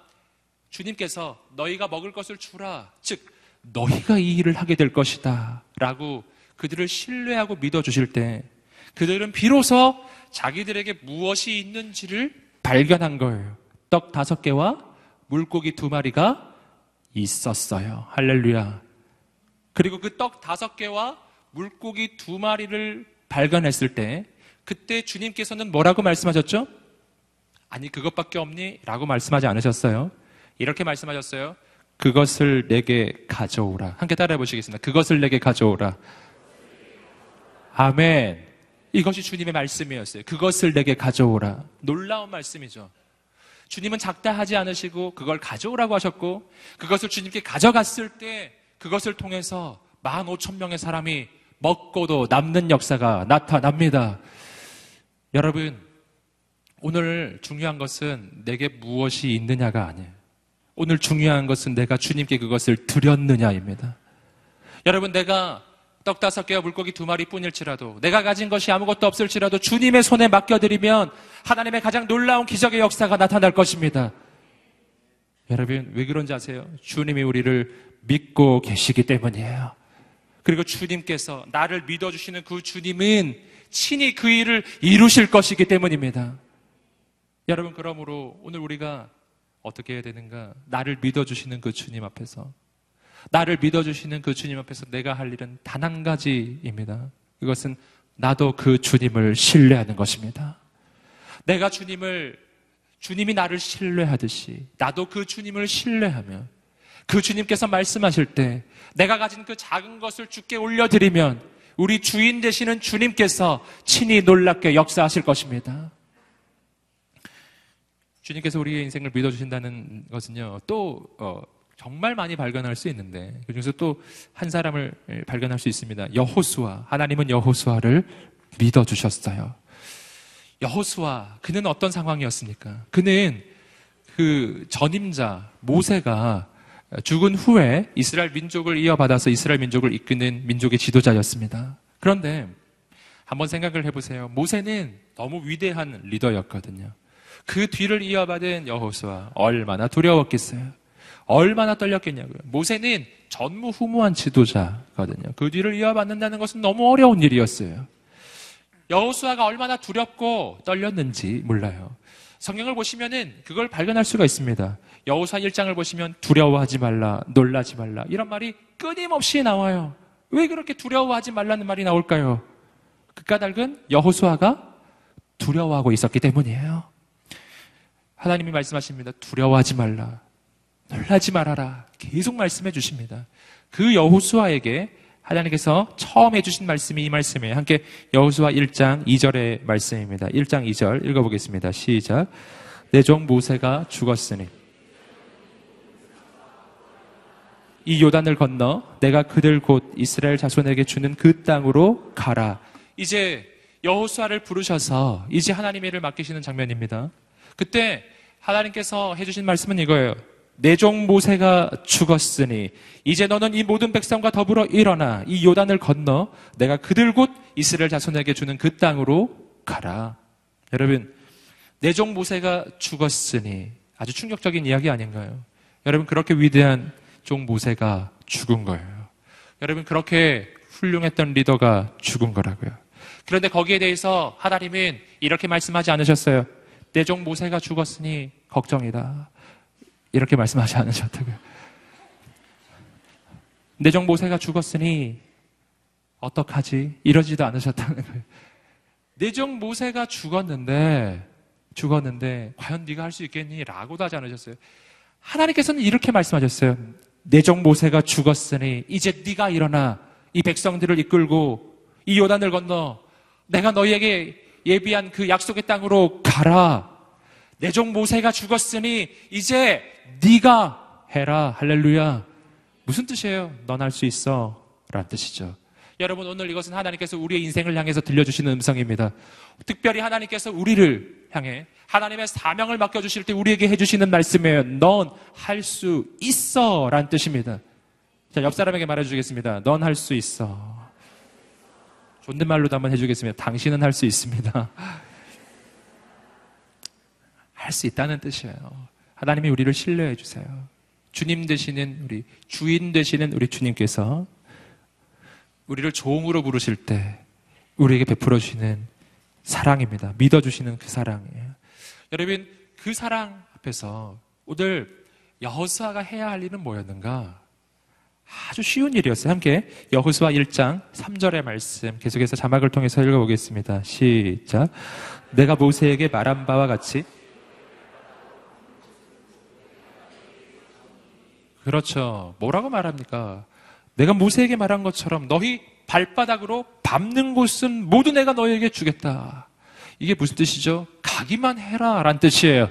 주님께서 너희가 먹을 것을 주라, 즉 너희가 이 일을 하게 될 것이다 라고 그들을 신뢰하고 믿어주실 때 그들은 비로소 자기들에게 무엇이 있는지를 발견한 거예요. 떡 5개와 물고기 2마리가 있었어요. 할렐루야. 그리고 그 떡 5개와 물고기 2마리를 발견했을 때 그때 주님께서는 뭐라고 말씀하셨죠? 아니, 그것밖에 없니? 라고 말씀하지 않으셨어요. 이렇게 말씀하셨어요. 그것을 내게 가져오라. 함께 따라해 보시겠습니다. 그것을 내게 가져오라. 아멘. 이것이 주님의 말씀이었어요. 그것을 내게 가져오라. 놀라운 말씀이죠. 주님은 작다 하지 않으시고 그걸 가져오라고 하셨고 그것을 주님께 가져갔을 때 그것을 통해서 15,000명의 사람이 먹고도 남는 역사가 나타납니다. 여러분, 오늘 중요한 것은 내게 무엇이 있느냐가 아니에요. 오늘 중요한 것은 내가 주님께 그것을 드렸느냐입니다. 여러분, 내가 떡 5개와 물고기 2마리 뿐일지라도 내가 가진 것이 아무것도 없을지라도 주님의 손에 맡겨드리면 하나님의 가장 놀라운 기적의 역사가 나타날 것입니다. 여러분, 왜 그런지 아세요? 주님이 우리를 믿고 계시기 때문이에요. 그리고 주님께서 나를 믿어주시는 그 주님은 친히 그 일을 이루실 것이기 때문입니다. 여러분, 그러므로 오늘 우리가 어떻게 해야 되는가? 나를 믿어주시는 그 주님 앞에서, 나를 믿어주시는 그 주님 앞에서 내가 할 일은 단 한 가지입니다. 그것은 나도 그 주님을 신뢰하는 것입니다. 내가 주님이 나를 신뢰하듯이 나도 그 주님을 신뢰하며 그 주님께서 말씀하실 때 내가 가진 그 작은 것을 주께 올려드리면 우리 주인 되시는 주님께서 친히 놀랍게 역사하실 것입니다. 주님께서 우리의 인생을 믿어주신다는 것은요, 또 정말 많이 발견할 수 있는데 그중에서 또 한 사람을 발견할 수 있습니다. 여호수아. 하나님은 여호수아를 믿어주셨어요. 여호수아, 그는 어떤 상황이었습니까? 그는 그 전임자 모세가 죽은 후에 이스라엘 민족을 이어받아서 이스라엘 민족을 이끄는 민족의 지도자였습니다. 그런데 한번 생각을 해보세요. 모세는 너무 위대한 리더였거든요. 그 뒤를 이어받은 여호수아, 얼마나 두려웠겠어요? 얼마나 떨렸겠냐고요. 모세는 전무후무한 지도자거든요. 그 뒤를 이어받는다는 것은 너무 어려운 일이었어요. 여호수아가 얼마나 두렵고 떨렸는지 몰라요. 성경을 보시면은 그걸 발견할 수가 있습니다. 여호수아 1장을 보시면 두려워하지 말라, 놀라지 말라 이런 말이 끊임없이 나와요. 왜 그렇게 두려워하지 말라는 말이 나올까요? 그 까닭은 여호수아가 두려워하고 있었기 때문이에요. 하나님이 말씀하십니다. 두려워하지 말라. 놀라지 말아라. 계속 말씀해 주십니다. 그 여호수아에게 하나님께서 처음 해주신 말씀이 이 말씀이에요. 함께 여호수아 1장 2절의 말씀입니다. 1장 2절 읽어보겠습니다. 시작. 내 종 모세가 죽었으니 이 요단을 건너 내가 그들 곧 이스라엘 자손에게 주는 그 땅으로 가라. 이제 여호수아를 부르셔서 이제 하나님의 일을 맡기시는 장면입니다. 그때 하나님께서 해주신 말씀은 이거예요. 내 종 모세가 죽었으니 이제 너는 이 모든 백성과 더불어 일어나 이 요단을 건너 내가 그들 곧 이스라엘 자손에게 주는 그 땅으로 가라. 여러분, 내 종 모세가 죽었으니 아주 충격적인 이야기 아닌가요? 여러분, 그렇게 위대한 종 모세가 죽은 거예요. 여러분, 그렇게 훌륭했던 리더가 죽은 거라고요. 그런데 거기에 대해서 하나님은 이렇게 말씀하지 않으셨어요. 내 종 모세가 죽었으니 걱정이다. 이렇게 말씀하지 않으셨다고요. 내 종 모세가 죽었으니 어떡하지? 이러지도 않으셨다는 거예요. 내 종 모세가 죽었는데 과연 네가 할 수 있겠니? 라고도 하지 않으셨어요. 하나님께서는 이렇게 말씀하셨어요. 내 종 모세가 죽었으니 이제 네가 일어나 이 백성들을 이끌고 이 요단을 건너 내가 너희에게 예비한 그 약속의 땅으로 가라. 내 종 모세가 죽었으니 이제 네가 해라. 할렐루야. 무슨 뜻이에요? 넌 할 수 있어 라는 뜻이죠. 여러분, 오늘 이것은 하나님께서 우리의 인생을 향해서 들려주시는 음성입니다. 특별히 하나님께서 우리를 향해 하나님의 사명을 맡겨주실 때 우리에게 해주시는 말씀이에요. 넌 할 수 있어 라는 뜻입니다. 자, 옆 사람에게 말해주겠습니다. 넌 할 수 있어. 존댓말로도 한번 해주겠습니다. 당신은 할 수 있습니다. 할 수 있다는 뜻이에요. 하나님이 우리를 신뢰해 주세요. 주님 되시는 우리, 주인 되시는 우리 주님께서 우리를 종으로 부르실 때 우리에게 베풀어 주시는 사랑입니다. 믿어주시는 그 사랑이에요. 여러분, 그 사랑 앞에서 오늘 여호수아가 해야 할 일은 뭐였는가? 아주 쉬운 일이었어요. 함께 여호수아 1장 3절의 말씀 계속해서 자막을 통해서 읽어보겠습니다. 시작. 내가 모세에게 말한 바와 같이. 그렇죠. 뭐라고 말합니까? 내가 모세에게 말한 것처럼 너희 발바닥으로 밟는 곳은 모두 내가 너희에게 주겠다. 이게 무슨 뜻이죠? 가기만 해라 라는 뜻이에요.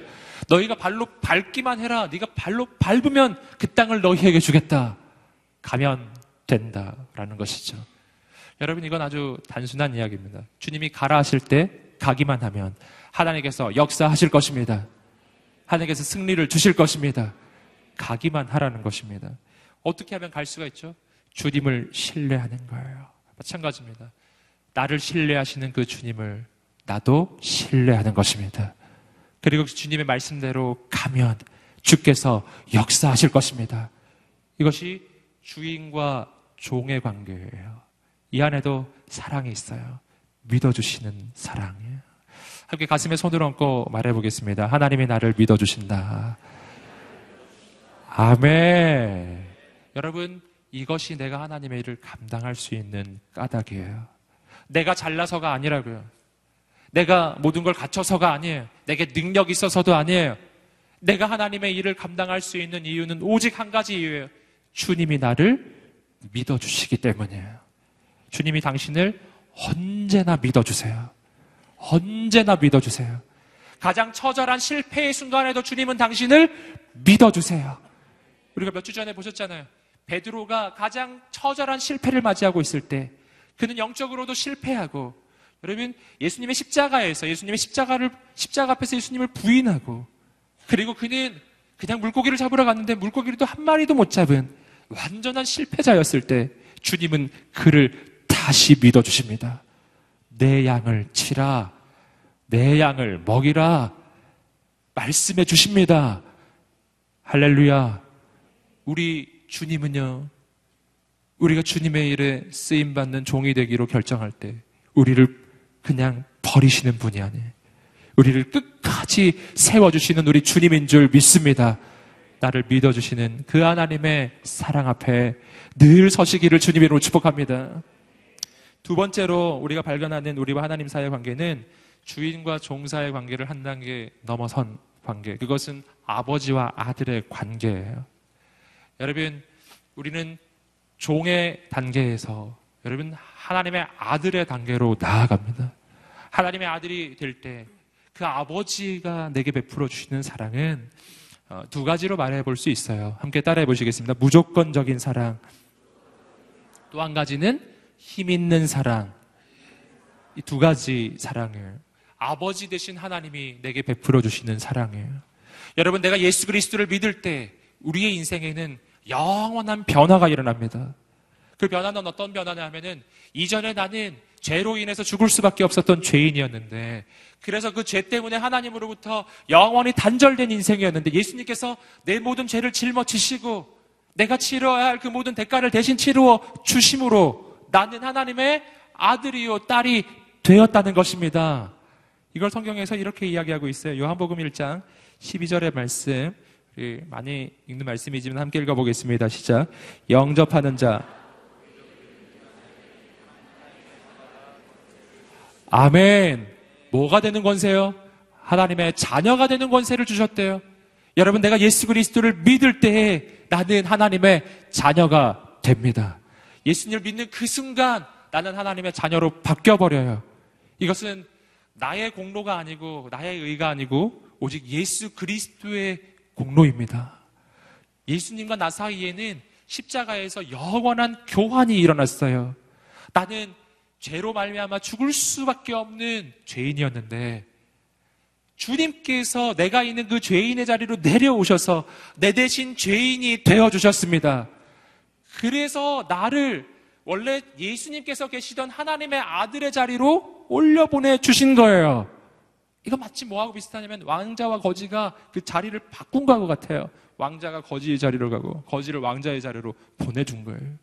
너희가 발로 밟기만 해라. 네가 발로 밟으면 그 땅을 너희에게 주겠다. 가면 된다라는 것이죠. 여러분, 이건 아주 단순한 이야기입니다. 주님이 가라 하실 때 가기만 하면 하나님께서 역사하실 것입니다. 하나님께서 승리를 주실 것입니다. 가기만 하라는 것입니다. 어떻게 하면 갈 수가 있죠? 주님을 신뢰하는 거예요. 마찬가지입니다. 나를 신뢰하시는 그 주님을 나도 신뢰하는 것입니다. 그리고 주님의 말씀대로 가면 주께서 역사하실 것입니다. 이것이 주인과 종의 관계예요. 이 안에도 사랑이 있어요. 믿어주시는 사랑이에요. 함께 가슴에 손을 얹고 말해보겠습니다. 하나님이 나를 믿어주신다. 아멘. 여러분, 이것이 내가 하나님의 일을 감당할 수 있는 까닭이에요. 내가 잘나서가 아니라고요. 내가 모든 걸 갖춰서가 아니에요. 내게 능력이 있어서도 아니에요. 내가 하나님의 일을 감당할 수 있는 이유는 오직 한 가지 이유예요. 주님이 나를 믿어주시기 때문이에요. 주님이 당신을 언제나 믿어주세요. 언제나 믿어주세요. 가장 처절한 실패의 순간에도 주님은 당신을 믿어주세요. 우리가 몇 주 전에 보셨잖아요. 베드로가 가장 처절한 실패를 맞이하고 있을 때 그는 영적으로도 실패하고, 여러분, 예수님의 십자가에서 십자가 앞에서 예수님을 부인하고, 그리고 그는 그냥 물고기를 잡으러 갔는데 물고기를 또 한 마리도 못 잡은 완전한 실패자였을 때 주님은 그를 다시 믿어주십니다. 내 양을 치라, 내 양을 먹이라 말씀해 주십니다. 할렐루야. 우리 주님은요, 우리가 주님의 일에 쓰임받는 종이 되기로 결정할 때 우리를 그냥 버리시는 분이 아니에요. 우리를 끝까지 세워주시는 우리 주님인 줄 믿습니다. 나를 믿어주시는 그 하나님의 사랑 앞에 늘 서시기를 주님으로 축복합니다. 두 번째로 우리가 발견하는 우리와 하나님 사이의 관계는 주인과 종사의 관계를 한 단계 넘어선 관계. 그것은 아버지와 아들의 관계예요. 여러분, 우리는 종의 단계에서 여러분 하나님의 아들의 단계로 나아갑니다. 하나님의 아들이 될 때 그 아버지가 내게 베풀어 주시는 사랑은 두 가지로 말해볼 수 있어요. 함께 따라해 보시겠습니다. 무조건적인 사랑. 또 한 가지는 힘 있는 사랑. 이 두 가지 사랑을 아버지 되신 하나님이 내게 베풀어 주시는 사랑이에요. 여러분, 내가 예수 그리스도를 믿을 때 우리의 인생에는 영원한 변화가 일어납니다. 그 변화는 어떤 변화냐 하면은 이전에 나는 죄로 인해서 죽을 수밖에 없었던 죄인이었는데, 그래서 그 죄 때문에 하나님으로부터 영원히 단절된 인생이었는데 예수님께서 내 모든 죄를 짊어지시고 내가 치러야 할 그 모든 대가를 대신 치루어 주심으로 나는 하나님의 아들이요 딸이 되었다는 것입니다. 이걸 성경에서 이렇게 이야기하고 있어요. 요한복음 1장 12절의 말씀, 많이 읽는 말씀이지만 함께 읽어보겠습니다. 시작. 영접하는 자. 아멘. 뭐가 되는 권세요? 하나님의 자녀가 되는 권세를 주셨대요. 여러분, 내가 예수 그리스도를 믿을 때에 나는 하나님의 자녀가 됩니다. 예수님을 믿는 그 순간 나는 하나님의 자녀로 바뀌어버려요. 이것은 나의 공로가 아니고 나의 의가 아니고 오직 예수 그리스도의 공로입니다. 예수님과 나 사이에는 십자가에서 영원한 교환이 일어났어요. 나는 죄로 말미암아 죽을 수밖에 없는 죄인이었는데 주님께서 내가 있는 그 죄인의 자리로 내려오셔서 내 대신 죄인이 되어주셨습니다. 그래서 나를 원래 예수님께서 계시던 하나님의 아들의 자리로 올려보내 주신 거예요. 이거 마치 뭐하고 비슷하냐면 왕자와 거지가 그 자리를 바꾼 것과 같아요. 왕자가 거지의 자리로 가고 거지를 왕자의 자리로 보내준 거예요.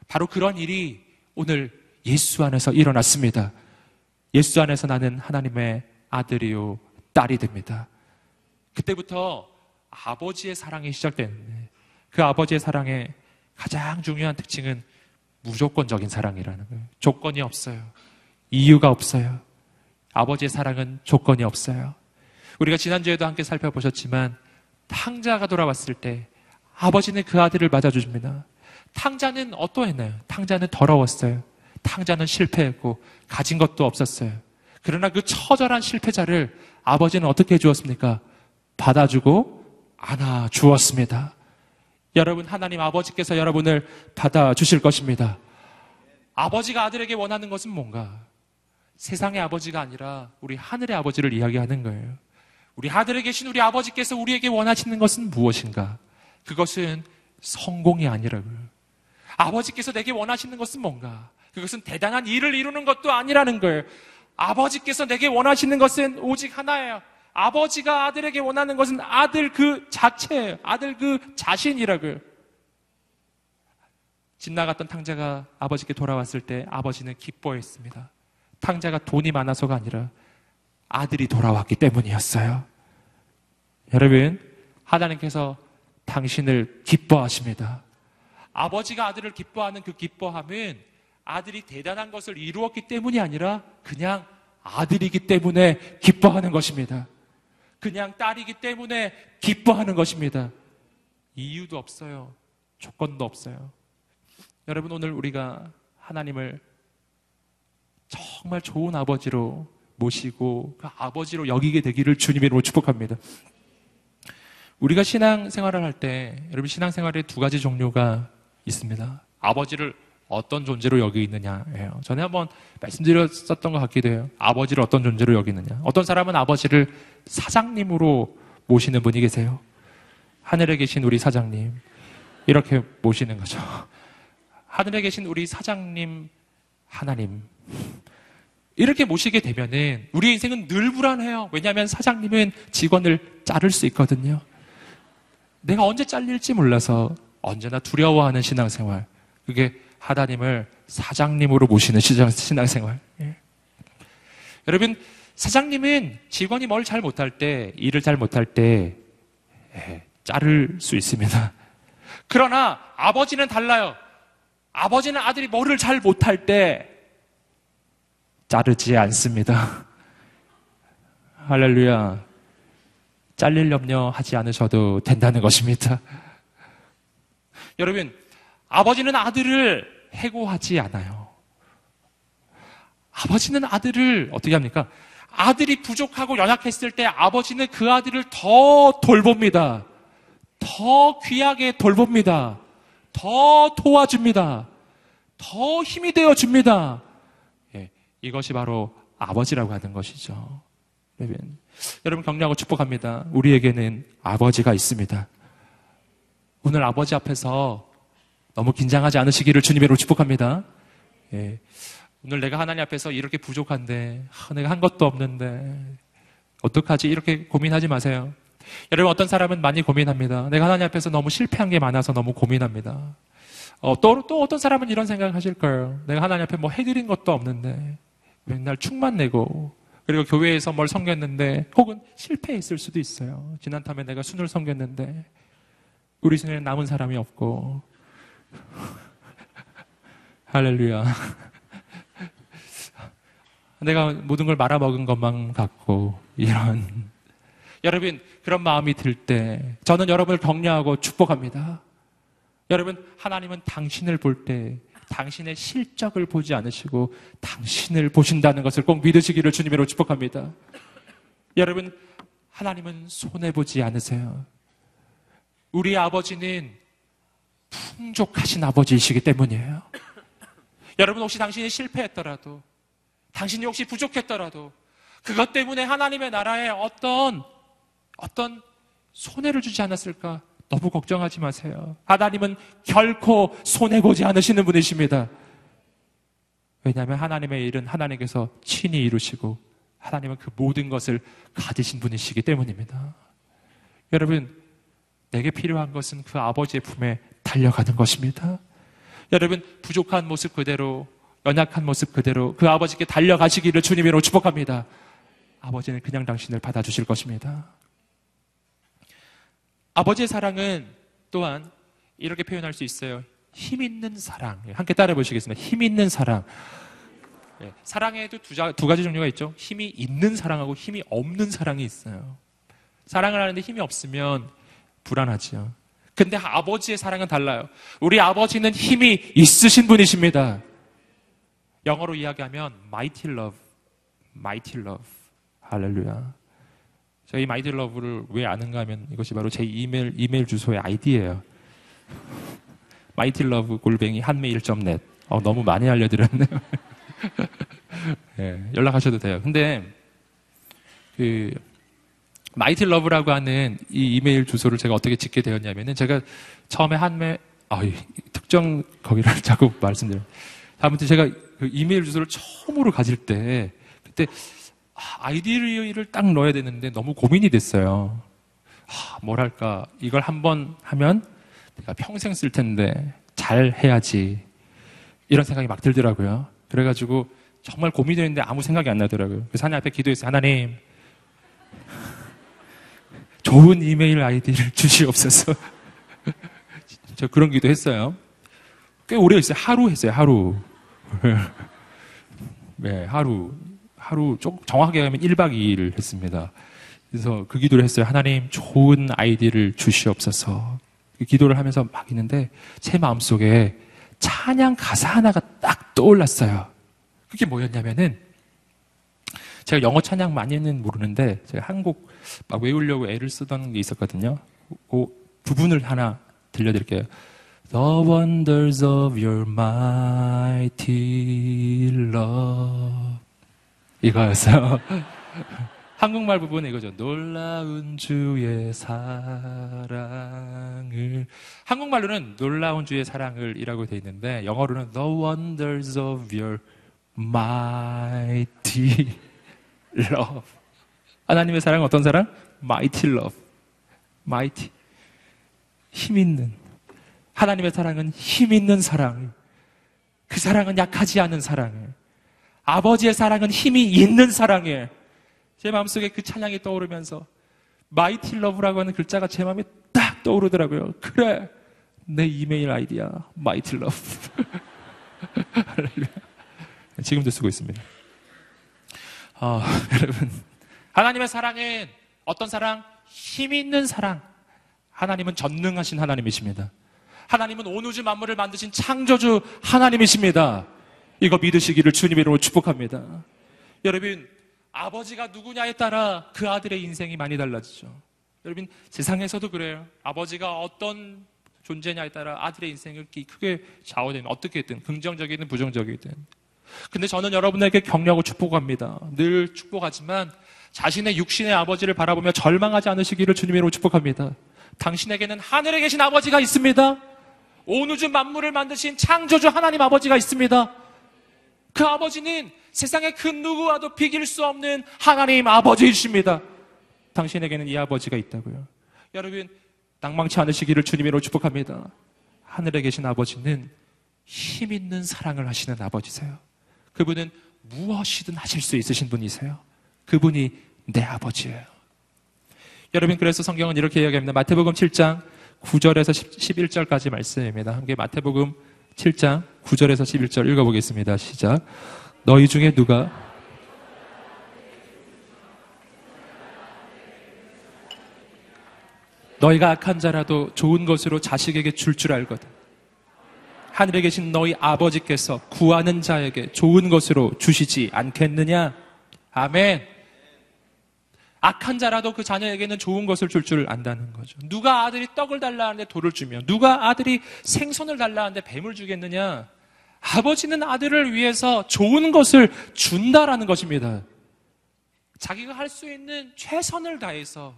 바로 그런 일이 오늘 예수 안에서 일어났습니다. 예수 안에서 나는 하나님의 아들이요 딸이 됩니다. 그때부터 아버지의 사랑이 시작되는데 그 아버지의 사랑의 가장 중요한 특징은 무조건적인 사랑이라는 거예요. 조건이 없어요. 이유가 없어요. 아버지의 사랑은 조건이 없어요. 우리가 지난주에도 함께 살펴보셨지만 탕자가 돌아왔을 때 아버지는 그 아들을 맞아줍니다. 탕자는 어떠했나요? 탕자는 더러웠어요. 탕자는 실패했고 가진 것도 없었어요. 그러나 그 처절한 실패자를 아버지는 어떻게 해주었습니까? 받아주고 안아주었습니다. 여러분, 하나님 아버지께서 여러분을 받아주실 것입니다. 아버지가 아들에게 원하는 것은 뭔가? 세상의 아버지가 아니라 우리 하늘의 아버지를 이야기하는 거예요. 우리 하늘에 계신 우리 아버지께서 우리에게 원하시는 것은 무엇인가? 그것은 성공이 아니라고요. 아버지께서 내게 원하시는 것은 뭔가? 그것은 대단한 일을 이루는 것도 아니라는 거예요. 아버지께서 내게 원하시는 것은 오직 하나예요. 아버지가 아들에게 원하는 것은 아들 그 자체예요. 아들 그 자신이라고요. 집 나갔던 탕자가 아버지께 돌아왔을 때 아버지는 기뻐했습니다. 탕자가 돈이 많아서가 아니라 아들이 돌아왔기 때문이었어요. 여러분, 하나님께서 당신을 기뻐하십니다. 아버지가 아들을 기뻐하는 그 기뻐함은 아들이 대단한 것을 이루었기 때문이 아니라 그냥 아들이기 때문에 기뻐하는 것입니다. 그냥 딸이기 때문에 기뻐하는 것입니다. 이유도 없어요. 조건도 없어요. 여러분, 오늘 우리가 하나님을 정말 좋은 아버지로 모시고 그 아버지로 여기게 되기를 주님의 이름으로 축복합니다. 우리가 신앙생활을 할 때 여러분, 신앙생활에 두 가지 종류가 있습니다. 아버지를 어떤 존재로 여기느냐예요. 전에 한번 말씀드렸었던 것 같기도 해요. 아버지를 어떤 존재로 여기느냐. 어떤 사람은 아버지를 사장님으로 모시는 분이 계세요. 하늘에 계신 우리 사장님, 이렇게 모시는 거죠. 하늘에 계신 우리 사장님 하나님, 이렇게 모시게 되면은 우리 인생은 늘 불안해요. 왜냐하면 사장님은 직원을 자를 수 있거든요. 내가 언제 잘릴지 몰라서 언제나 두려워하는 신앙생활, 그게 하나님을 사장님으로 모시는 신앙생활. 예. 여러분, 사장님은 직원이 뭘 잘 못할 때, 일을 잘 못할 때 자를 수 있습니다. 그러나 아버지는 달라요. 아버지는 아들이 뭐를 잘 못할 때 자르지 않습니다. 할렐루야. 잘릴 염려하지 않으셔도 된다는 것입니다. 여러분, 아버지는 아들을 해고하지 않아요. 아버지는 아들을 어떻게 합니까? 아들이 부족하고 연약했을 때 아버지는 그 아들을 더 돌봅니다. 더 귀하게 돌봅니다. 더 도와줍니다. 더 힘이 되어줍니다. 예, 이것이 바로 아버지라고 하는 것이죠. 여러분 격려하고 축복합니다. 우리에게는 아버지가 있습니다. 오늘 아버지 앞에서 너무 긴장하지 않으시기를 주님으로 축복합니다. 예, 오늘 내가 하나님 앞에서 이렇게 부족한데 내가 한 것도 없는데 어떡하지? 이렇게 고민하지 마세요. 여러분 어떤 사람은 많이 고민합니다. 내가 하나님 앞에서 너무 실패한 게 많아서 너무 고민합니다. 또 어떤 사람은 이런 생각을 하실 거예요. 내가 하나님 앞에 뭐 해드린 것도 없는데 맨날 축만 내고 그리고 교회에서 뭘 섬겼는데 혹은 실패했을 수도 있어요. 지난tam에 내가 순을 섬겼는데 우리 중에 남은 사람이 없고 할렐루야. 내가 모든 걸 말아먹은 것만 같고 이런 여러분 그런 마음이 들 때 저는 여러분을 격려하고 축복합니다. 여러분 하나님은 당신을 볼 때 당신의 실적을 보지 않으시고 당신을 보신다는 것을 꼭 믿으시기를 주님으로 축복합니다. 여러분 하나님은 손해보지 않으세요. 우리 아버지는 풍족하신 아버지이시기 때문이에요. 여러분 혹시 당신이 실패했더라도 당신이 혹시 부족했더라도 그것 때문에 하나님의 나라에 어떤 손해를 주지 않았을까? 너무 걱정하지 마세요. 하나님은 결코 손해보지 않으시는 분이십니다. 왜냐하면 하나님의 일은 하나님께서 친히 이루시고 하나님은 그 모든 것을 가지신 분이시기 때문입니다. 여러분 내게 필요한 것은 그 아버지의 품에 달려가는 것입니다. 여러분 부족한 모습 그대로 연약한 모습 그대로 그 아버지께 달려가시기를 주님으로 축복합니다. 아버지는 그냥 당신을 받아주실 것입니다. 아버지의 사랑은 또한 이렇게 표현할 수 있어요. 힘 있는 사랑. 함께 따라해 보시겠습니다. 힘 있는 사랑. 사랑에도 두 가지 종류가 있죠. 힘이 있는 사랑하고 힘이 없는 사랑이 있어요. 사랑을 하는데 힘이 없으면 불안하지요. 근데 아버지의 사랑은 달라요. 우리 아버지는 힘이 있으신 분이십니다. 영어로 이야기하면 mighty love, mighty love. 할렐루야. 제가 이 마이티 러브를 왜 아는가 하면 이것이 바로 제 이메일 주소의 아이디예요. mightyLove@한메일.net. 너무 많이 알려드렸네요. 네, 연락하셔도 돼요. 근데 그 마이티 러브라고 하는 이 이메일 주소를 제가 어떻게 짓게 되었냐면은 제가 처음에 특정 거기를 자꾸 말씀드려요. 아무튼 제가 그 이메일 주소를 처음으로 가질 때 그때 아이디를 딱 넣어야 되는데 너무 고민이 됐어요. 뭐랄까 이걸 한번 하면 내가 평생 쓸 텐데 잘 해야지 이런 생각이 막 들더라고요. 그래가지고 정말 고민이 됐는데 아무 생각이 안 나더라고요. 그래서 하나님 앞에 기도했어요. 하나님 좋은 이메일 아이디를 주시옵소서. 저 그런 기도했어요. 꽤 오래 했어요. 하루 했어요. 하루. 네, 하루 좀 정확하게 하면 1박 2일 했습니다. 그래서 그 기도를 했어요. 하나님 좋은 아이디를 주시옵소서. 그 기도를 하면서 막 있는데 제 마음속에 찬양 가사 하나가 딱 떠올랐어요. 그게 뭐였냐면은 제가 영어 찬양 많이는 모르는데 제가 한 곡 막 외우려고 애를 쓰던 게 있었거든요. 그 부분을 하나 들려드릴게요. The wonders of your mighty love 이거였어요. 한국말 부분은 이거죠. 놀라운 주의 사랑을. 한국말로는 놀라운 주의 사랑을 이라고 되어 있는데 영어로는 The wonders of your mighty love. 하나님의 사랑은 어떤 사랑? mighty love. mighty. 힘 있는. 하나님의 사랑은 힘 있는 사랑. 그 사랑은 약하지 않은 사랑이에요. 아버지의 사랑은 힘이 있는 사랑이에요. 제 마음속에 그 찬양이 떠오르면서 마이티 러브라고 하는 글자가 제 마음에 딱 떠오르더라고요. 그래, 내 이메일 아이디야. Mighty Love. 할렐루야. 지금도 쓰고 있습니다. 여러분, 하나님의 사랑은 어떤 사랑? 힘 있는 사랑. 하나님은 전능하신 하나님이십니다. 하나님은 온 우주 만물을 만드신 창조주 하나님이십니다. 이거 믿으시기를 주님의 이름으로 축복합니다. 여러분, 아버지가 누구냐에 따라 그 아들의 인생이 많이 달라지죠. 여러분, 세상에서도 그래요. 아버지가 어떤 존재냐에 따라 아들의 인생을 크게 좌우되는, 어떻게든 긍정적이든 부정적이든. 근데 저는 여러분에게 격려하고 축복합니다. 늘 축복하지만 자신의 육신의 아버지를 바라보며 절망하지 않으시기를 주님으로 축복합니다. 당신에게는 하늘에 계신 아버지가 있습니다. 온 우주 만물을 만드신 창조주 하나님 아버지가 있습니다. 그 아버지는 세상의 그 누구와도 비길 수 없는 하나님 아버지이십니다. 당신에게는 이 아버지가 있다고요. 여러분, 낭망치 않으시기를 주님으로 축복합니다. 하늘에 계신 아버지는 힘 있는 사랑을 하시는 아버지세요. 그분은 무엇이든 하실 수 있으신 분이세요. 그분이 내 아버지예요. 여러분, 그래서 성경은 이렇게 이야기합니다. 마태복음 7장 9절에서 11절까지 말씀입니다. 함께 마태복음 7장 9절에서 11절 읽어보겠습니다. 시작. 너희 중에 누가 너희가 악한 자라도 좋은 것으로 자식에게 줄 알거든. 하늘에 계신 너희 아버지께서 구하는 자에게 좋은 것으로 주시지 않겠느냐? 아멘. 악한 자라도 그 자녀에게는 좋은 것을 줄 안다는 거죠. 누가 아들이 떡을 달라 하는데 돌을 주며, 누가 아들이 생선을 달라 하는데 뱀을 주겠느냐? 아버지는 아들을 위해서 좋은 것을 준다라는 것입니다. 자기가 할 수 있는 최선을 다해서,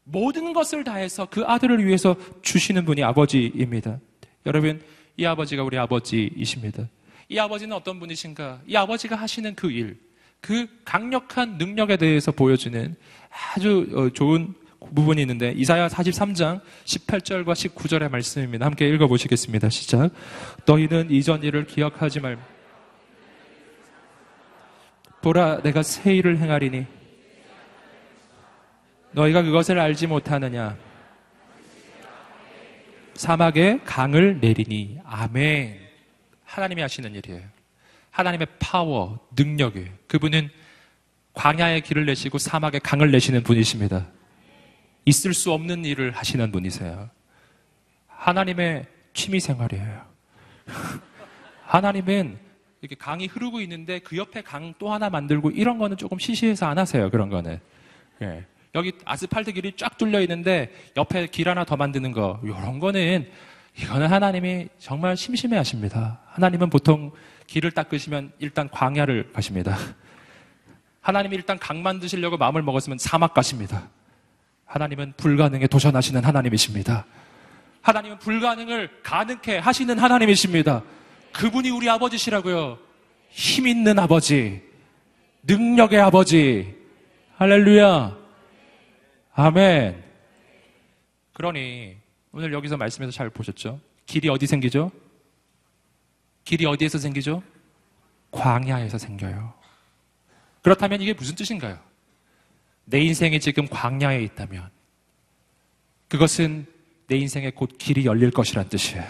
모든 것을 다해서 그 아들을 위해서 주시는 분이 아버지입니다. 여러분, 이 아버지가 우리 아버지이십니다. 이 아버지는 어떤 분이신가? 이 아버지가 하시는 그 일, 그 강력한 능력에 대해서 보여주는 아주 좋은 부분이 있는데, 이사야 43장 18절과 19절의 말씀입니다. 함께 읽어보시겠습니다. 시작. 너희는 이전 일을 기억하지 말. 보라, 내가 새 일을 행하리니 너희가 그것을 알지 못하느냐? 사막에 강을 내리니. 아멘. 하나님이 하시는 일이에요. 하나님의 파워, 능력이에요. 그분은 광야의 길을 내시고 사막에 강을 내시는 분이십니다. 있을 수 없는 일을 하시는 분이세요. 하나님의 취미 생활이에요. 하나님은 이렇게 강이 흐르고 있는데 그 옆에 강 또 하나 만들고, 이런 거는 조금 시시해서 안 하세요. 그런 거는. 예. 여기 아스팔트 길이 쫙 뚫려 있는데 옆에 길 하나 더 만드는 거, 이런 거는, 이거는 하나님이 정말 심심해 하십니다. 하나님은 보통 길을 닦으시면 일단 광야를 가십니다. 하나님이 일단 강 만드시려고 마음을 먹었으면 사막 가십니다. 하나님은 불가능에 도전하시는 하나님이십니다. 하나님은 불가능을 가능케 하시는 하나님이십니다. 그분이 우리 아버지시라고요. 힘 있는 아버지, 능력의 아버지. 할렐루야. 아멘. 그러니 오늘 여기서 말씀에서 잘 보셨죠? 길이 어디 생기죠? 길이 어디에서 생기죠? 광야에서 생겨요. 그렇다면 이게 무슨 뜻인가요? 내 인생이 지금 광야에 있다면 그것은 내 인생에 곧 길이 열릴 것이란 뜻이에요.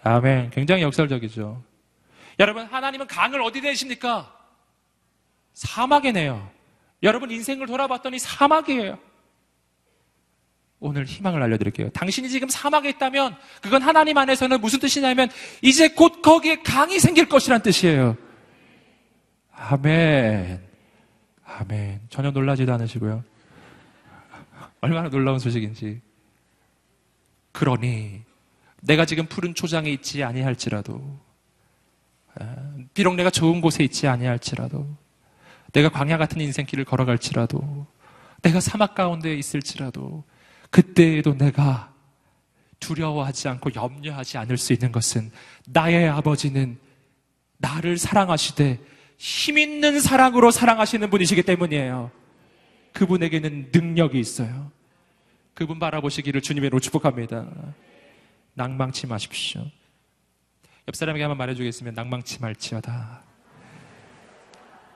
아멘. 굉장히 역설적이죠. 여러분, 하나님은 강을 어디 내십니까? 사막에 내요. 여러분, 인생을 돌아봤더니 사막이에요. 오늘 희망을 알려드릴게요. 당신이 지금 사막에 있다면 그건 하나님 안에서는 무슨 뜻이냐면 이제 곧 거기에 강이 생길 것이란 뜻이에요. 아멘. 아멘. 전혀 놀라지도 않으시고요. 얼마나 놀라운 소식인지. 그러니 내가 지금 푸른 초장에 있지 아니할지라도, 비록 내가 좋은 곳에 있지 아니할지라도, 내가 광야 같은 인생길을 걸어갈지라도, 내가 사막 가운데 있을지라도, 그때에도 내가 두려워하지 않고 염려하지 않을 수 있는 것은 나의 아버지는 나를 사랑하시되 힘있는 사랑으로 사랑하시는 분이시기 때문이에요. 그분에게는 능력이 있어요. 그분 바라보시기를 주님으로 축복합니다. 낭망치 마십시오. 옆 사람에게 한번 말해주겠으면 낭망치 말지어다.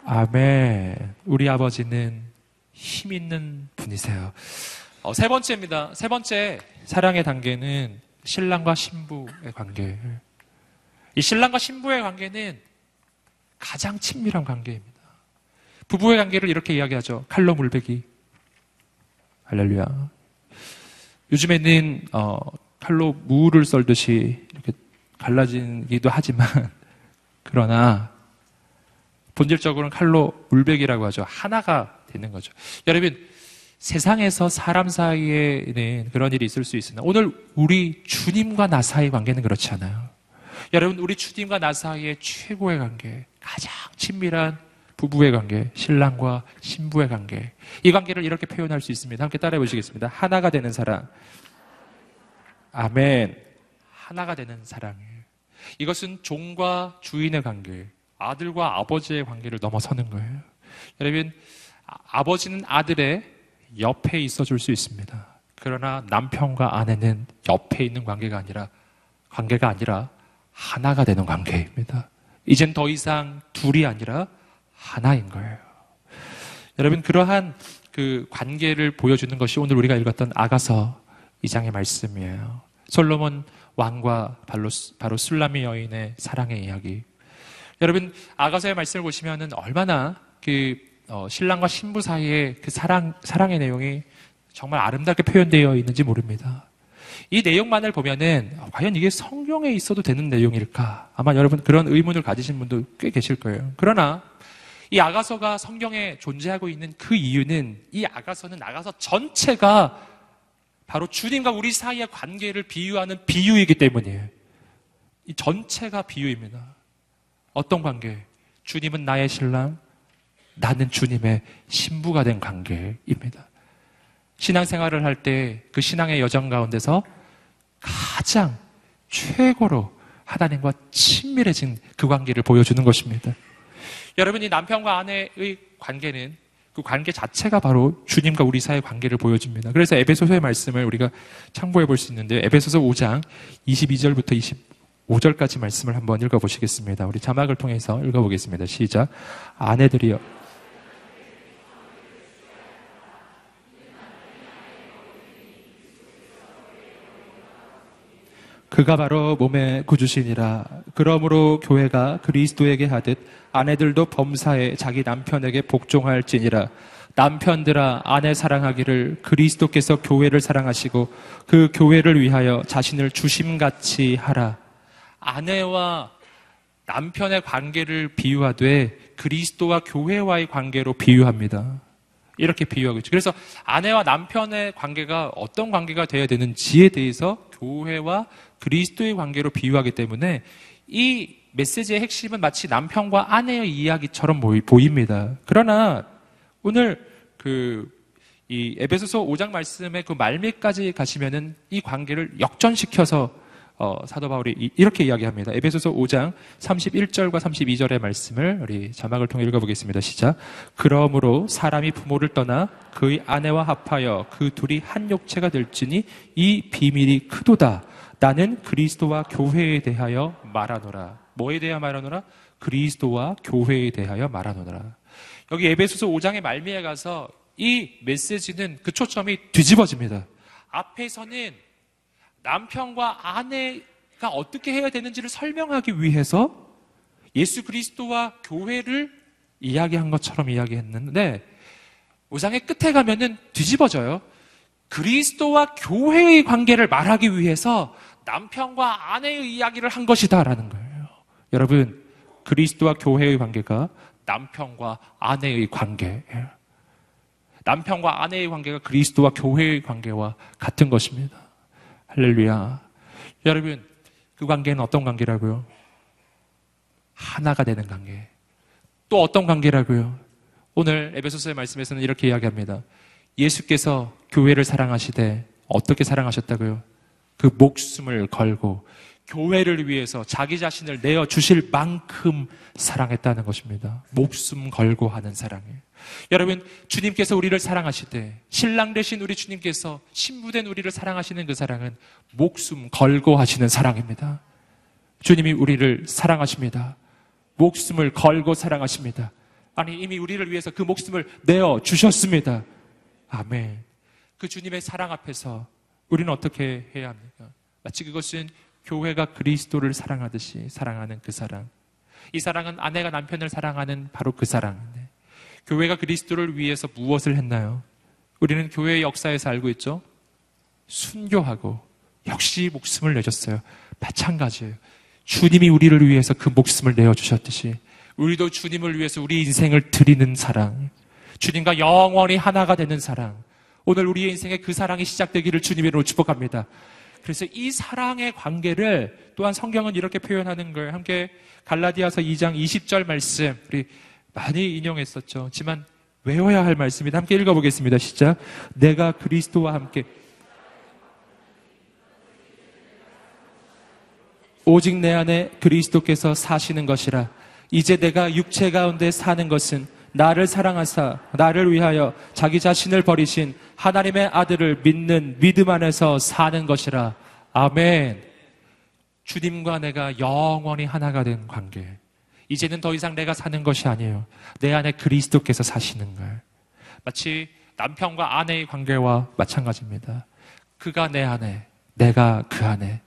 아멘. 우리 아버지는 힘있는 분이세요. 세 번째입니다. 세 번째 사랑의 단계는 신랑과 신부의 관계. 이 신랑과 신부의 관계는 가장 친밀한 관계입니다. 부부의 관계를 이렇게 이야기하죠. 칼로 물베기. 할렐루야. 요즘에는 칼로 무를 썰듯이 이렇게 갈라지기도 하지만 그러나 본질적으로는 칼로 물베기라고 하죠. 하나가 되는 거죠. 여러분, 세상에서 사람 사이에는 그런 일이 있을 수 있으나 오늘 우리 주님과 나 사이의 관계는 그렇지 않아요. 여러분, 우리 주님과 나 사이의 최고의 관계, 가장 친밀한 부부의 관계, 신랑과 신부의 관계, 이 관계를 이렇게 표현할 수 있습니다. 함께 따라해 보시겠습니다. 하나가 되는 사랑. 아멘. 하나가 되는 사랑이에요. 이것은 종과 주인의 관계, 아들과 아버지의 관계를 넘어서는 거예요. 여러분, 아버지는 아들의 옆에 있어 줄 수 있습니다. 그러나 남편과 아내는 옆에 있는 관계가 아니라 하나가 되는 관계입니다. 이젠 더 이상 둘이 아니라 하나인 거예요. 여러분, 그러한 그 관계를 보여주는 것이 오늘 우리가 읽었던 아가서 2장의 말씀이에요. 솔로몬 왕과 바로 술라미 여인의 사랑의 이야기. 여러분, 아가서의 말씀을 보시면은 얼마나 신랑과 신부 사이의 그 사랑의 내용이 정말 아름답게 표현되어 있는지 모릅니다. 이 내용만을 보면은 과연 이게 성경에 있어도 되는 내용일까? 아마 여러분 그런 의문을 가지신 분도 꽤 계실 거예요. 그러나 이 아가서가 성경에 존재하고 있는 그 이유는 이 아가서는 아가서 전체가 바로 주님과 우리 사이의 관계를 비유하는 비유이기 때문이에요. 이 전체가 비유입니다. 어떤 관계? 주님은 나의 신랑, 나는 주님의 신부가 된 관계입니다. 신앙생활을 할 때 그 신앙의 여정 가운데서 가장 최고로 하나님과 친밀해진 그 관계를 보여주는 것입니다. 여러분, 이 남편과 아내의 관계는 그 관계 자체가 바로 주님과 우리 사이의 관계를 보여줍니다. 그래서 에베소서의 말씀을 우리가 참고해 볼 수 있는데요. 에베소서 5장 22절부터 25절까지 말씀을 한번 읽어보시겠습니다. 우리 자막을 통해서 읽어보겠습니다. 시작. 아내들이여, 그가 바로 몸의 구주시니라. 그러므로 교회가 그리스도에게 하듯 아내들도 범사에 자기 남편에게 복종할지니라. 남편들아, 아내 사랑하기를 그리스도께서 교회를 사랑하시고 그 교회를 위하여 자신을 주심같이 하라. 아내와 남편의 관계를 비유하되 그리스도와 교회와의 관계로 비유합니다. 이렇게 비유하고 있죠. 그래서 아내와 남편의 관계가 어떤 관계가 되어야 되는지에 대해서 교회와 그리스도의 관계로 비유하기 때문에 이 메시지의 핵심은 마치 남편과 아내의 이야기처럼 보입니다. 그러나 오늘 이 에베소서 5장 말씀의 그 말미까지 가시면은 이 관계를 역전시켜서 사도 바울이 이렇게 이야기합니다. 에베소서 5장 31절과 32절의 말씀을 우리 자막을 통해 읽어보겠습니다. 시작. 그러므로 사람이 부모를 떠나 그의 아내와 합하여 그 둘이 한 육체가 될지니 이 비밀이 크도다. 나는 그리스도와 교회에 대하여 말하노라. 뭐에 대하여 말하노라? 그리스도와 교회에 대하여 말하노라. 여기 에베소서 5장의 말미에 가서 이 메시지는 그 초점이 뒤집어집니다. 앞에서는 남편과 아내가 어떻게 해야 되는지를 설명하기 위해서 예수 그리스도와 교회를 이야기한 것처럼 이야기했는데 5장의 끝에 가면은 뒤집어져요. 그리스도와 교회의 관계를 말하기 위해서 남편과 아내의 이야기를 한 것이다라는 거예요. 여러분, 그리스도와 교회의 관계가 남편과 아내의 관계예요. 남편과 아내의 관계가 그리스도와 교회의 관계와 같은 것입니다. 할렐루야. 여러분, 그 관계는 어떤 관계라고요? 하나가 되는 관계. 또 어떤 관계라고요? 오늘 에베소서의 말씀에서는 이렇게 이야기합니다. 예수께서 교회를 사랑하시되 어떻게 사랑하셨다고요? 그 목숨을 걸고 교회를 위해서 자기 자신을 내어 주실 만큼 사랑했다는 것입니다. 목숨 걸고 하는 사랑이에요. 여러분, 주님께서 우리를 사랑하시되 신랑 되신 우리 주님께서 신부된 우리를 사랑하시는 그 사랑은 목숨 걸고 하시는 사랑입니다. 주님이 우리를 사랑하십니다. 목숨을 걸고 사랑하십니다. 아니, 이미 우리를 위해서 그 목숨을 내어 주셨습니다. 아멘. 그 주님의 사랑 앞에서 우리는 어떻게 해야 합니까? 마치 그것은 교회가 그리스도를 사랑하듯이 사랑하는 그 사랑. 이 사랑은 아내가 남편을 사랑하는 바로 그 사랑인데, 교회가 그리스도를 위해서 무엇을 했나요? 우리는 교회의 역사에서 알고 있죠? 순교하고 역시 목숨을 내줬어요. 마찬가지예요. 주님이 우리를 위해서 그 목숨을 내어주셨듯이 우리도 주님을 위해서 우리 인생을 드리는 사랑, 주님과 영원히 하나가 되는 사랑, 오늘 우리의 인생에 그 사랑이 시작되기를 주님의 이름으로 축복합니다. 그래서 이 사랑의 관계를 또한 성경은 이렇게 표현하는 거예요. 함께 갈라디아서 2장 20절 말씀 우리 많이 인용했었죠. 하지만 외워야 할 말씀입니다. 함께 읽어보겠습니다. 시작. 내가 그리스도와 함께 오직 내 안에 그리스도께서 사시는 것이라. 이제 내가 육체 가운데 사는 것은 나를 사랑하사 나를 위하여 자기 자신을 버리신 하나님의 아들을 믿는 믿음 안에서 사는 것이라. 아멘. 주님과 내가 영원히 하나가 된 관계. 이제는 더 이상 내가 사는 것이 아니에요. 내 안에 그리스도께서 사시는 거예요. 마치 남편과 아내의 관계와 마찬가지입니다. 그가 내 안에, 내가 그 안에.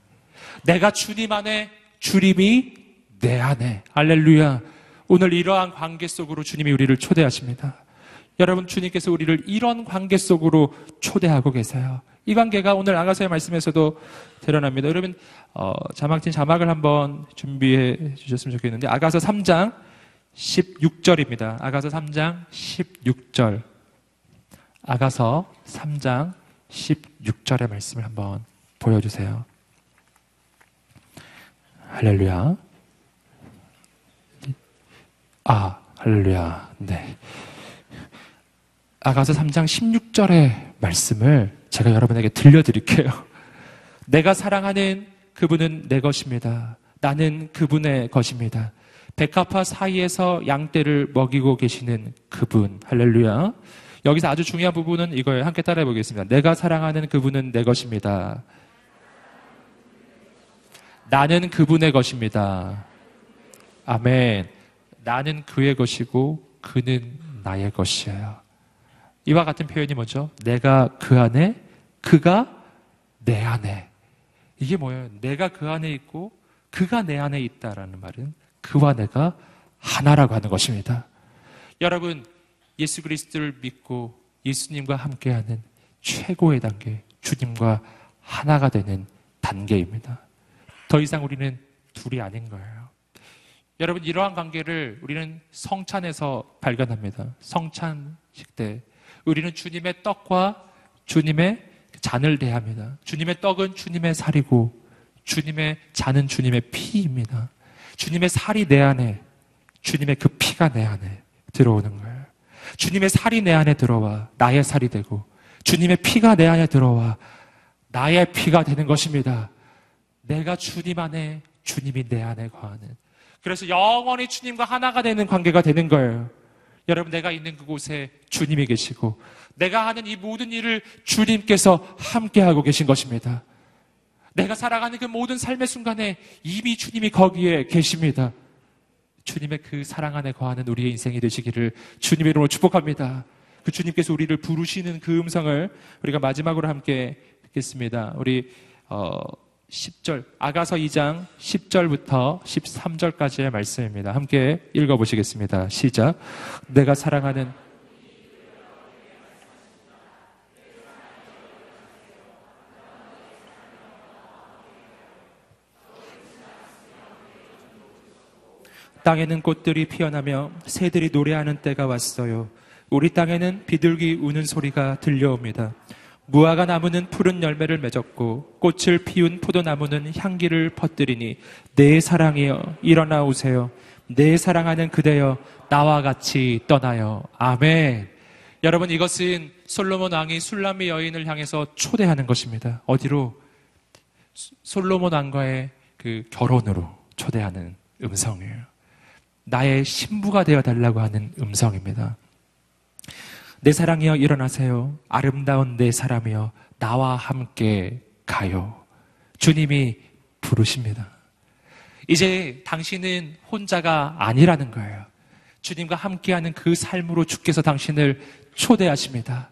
내가 주님 안에, 주님이 내 안에. 할렐루야. 오늘 이러한 관계 속으로 주님이 우리를 초대하십니다. 여러분, 주님께서 우리를 이런 관계 속으로 초대하고 계세요. 이 관계가 오늘 아가서의 말씀에서도 드러납니다. 여러분, 자막진 자막을 한번 준비해 주셨으면 좋겠는데, 아가서 3장 16절입니다. 아가서 3장 16절. 아가서 3장 16절의 말씀을 한번 보여주세요. 할렐루야. 할렐루야. 네. 아가서 3장 16절의 말씀을 제가 여러분에게 들려드릴게요. 내가 사랑하는 그분은 내 것입니다. 나는 그분의 것입니다. 백합화 사이에서 양떼를 먹이고 계시는 그분. 할렐루야. 여기서 아주 중요한 부분은 이거예요. 함께 따라해 보겠습니다. 내가 사랑하는 그분은 내 것입니다. 나는 그분의 것입니다. 아멘. 나는 그의 것이고 그는 나의 것이에요. 이와 같은 표현이 뭐죠? 내가 그 안에, 그가 내 안에. 이게 뭐예요? 내가 그 안에 있고 그가 내 안에 있다라는 말은 그와 내가 하나라고 하는 것입니다. 여러분, 예수 그리스도를 믿고 예수님과 함께하는 최고의 단계, 주님과 하나가 되는 단계입니다. 더 이상 우리는 둘이 아닌 거예요. 여러분, 이러한 관계를 우리는 성찬에서 발견합니다. 성찬식 때 우리는 주님의 떡과 주님의 잔을 대합니다. 주님의 떡은 주님의 살이고 주님의 잔은 주님의 피입니다. 주님의 살이 내 안에, 주님의 그 피가 내 안에 들어오는 거예요. 주님의 살이 내 안에 들어와 나의 살이 되고 주님의 피가 내 안에 들어와 나의 피가 되는 것입니다. 내가 주님 안에, 주님이 내 안에 거하는, 그래서 영원히 주님과 하나가 되는 관계가 되는 거예요. 여러분, 내가 있는 그곳에 주님이 계시고 내가 하는 이 모든 일을 주님께서 함께하고 계신 것입니다. 내가 살아가는 그 모든 삶의 순간에 이미 주님이 거기에 계십니다. 주님의 그 사랑 안에 거하는 우리의 인생이 되시기를 주님의 이름으로 축복합니다. 그 주님께서 우리를 부르시는 그 음성을 우리가 마지막으로 함께 듣겠습니다. 우리 10절, 아가서 2장 10절부터 13절까지의 말씀입니다. 함께 읽어보시겠습니다. 시작. 내가 사랑하는 땅에는 꽃들이 피어나며 새들이 노래하는 때가 왔어요. 우리 땅에는 비둘기 우는 소리가 들려옵니다. 무화과 나무는 푸른 열매를 맺었고 꽃을 피운 포도나무는 향기를 퍼뜨리니 내 사랑이여 일어나 오세요. 내 사랑하는 그대여 나와 같이 떠나요. 아멘. 여러분, 이것은 솔로몬 왕이 술람미 여인을 향해서 초대하는 것입니다. 어디로? 솔로몬 왕과의 그 결혼으로 초대하는 음성이에요. 나의 신부가 되어달라고 하는 음성입니다. 내 사랑이여 일어나세요. 아름다운 내 사람이여 나와 함께 가요. 주님이 부르십니다. 이제 당신은 혼자가 아니라는 거예요. 주님과 함께하는 그 삶으로 주께서 당신을 초대하십니다.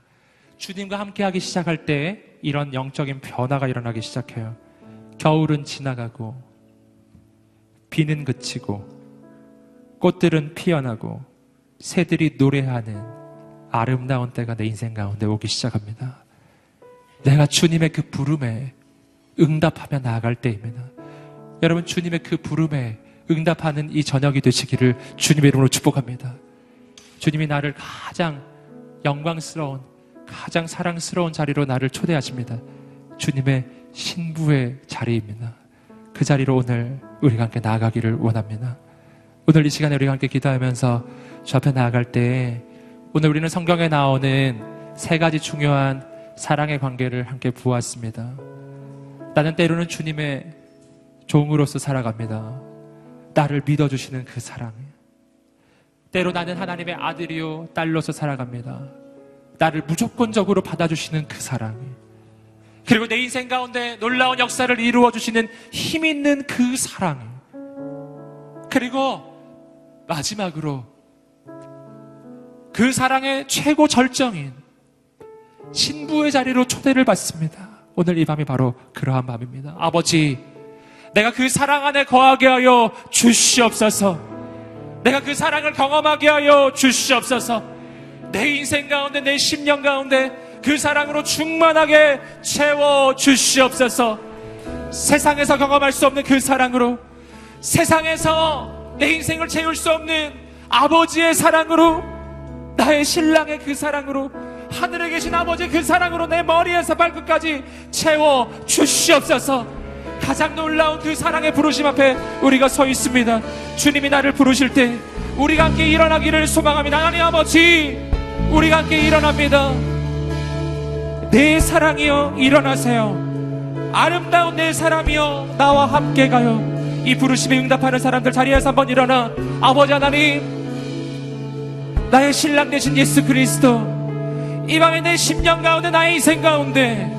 주님과 함께하기 시작할 때 이런 영적인 변화가 일어나기 시작해요. 겨울은 지나가고 비는 그치고 꽃들은 피어나고 새들이 노래하는 아름다운 때가 내 인생 가운데 오기 시작합니다. 내가 주님의 그 부름에 응답하며 나아갈 때입니다. 여러분, 주님의 그 부름에 응답하는 이 저녁이 되시기를 주님의 이름으로 축복합니다. 주님이 나를 가장 영광스러운, 가장 사랑스러운 자리로 나를 초대하십니다. 주님의 신부의 자리입니다. 그 자리로 오늘 우리가 함께 나아가기를 원합니다. 오늘 이 시간에 우리가 함께 기도하면서 주 앞에 나아갈 때 오늘 우리는 성경에 나오는 세 가지 중요한 사랑의 관계를 함께 보았습니다. 나는 때로는 주님의 종으로서 살아갑니다. 나를 믿어주시는 그 사랑. 때로 나는 하나님의 아들이요 딸로서 살아갑니다. 나를 무조건적으로 받아주시는 그 사랑. 그리고 내 인생 가운데 놀라운 역사를 이루어주시는 힘 있는 그 사랑. 그리고 마지막으로 그 사랑의 최고 절정인 신부의 자리로 초대를 받습니다. 오늘 이 밤이 바로 그러한 밤입니다. 아버지, 내가 그 사랑 안에 거하게 하여 주시옵소서. 내가 그 사랑을 경험하게 하여 주시옵소서. 내 인생 가운데, 내 심령 가운데 그 사랑으로 충만하게 채워 주시옵소서. 세상에서 경험할 수 없는 그 사랑으로, 세상에서 내 인생을 채울 수 없는 아버지의 사랑으로, 나의 신랑의 그 사랑으로, 하늘에 계신 아버지의 그 사랑으로 내 머리에서 발끝까지 채워 주시옵소서. 가장 놀라운 그 사랑의 부르심 앞에 우리가 서 있습니다. 주님이 나를 부르실 때 우리가 함께 일어나기를 소망합니다. 하나님 아버지, 우리가 함께 일어납니다. 내 사랑이여 일어나세요. 아름다운 내 사람이여 나와 함께 가요. 이 부르심에 응답하는 사람들 자리에서 한번 일어나, 아버지 하나님, 나의 신랑 되신 예수 그리스도, 이 밤에 내 심령 가운데, 나의 인생 가운데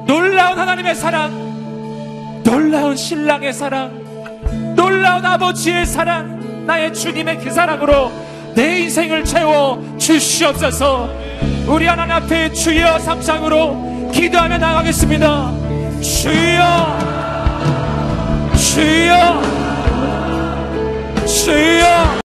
놀라운 하나님의 사랑, 놀라운 신랑의 사랑, 놀라운 아버지의 사랑, 나의 주님의 그 사랑으로 내 인생을 채워 주시옵소서. 우리 하나님 앞에 주여 삼창으로 기도하며 나가겠습니다. 주여, 주여, 주여.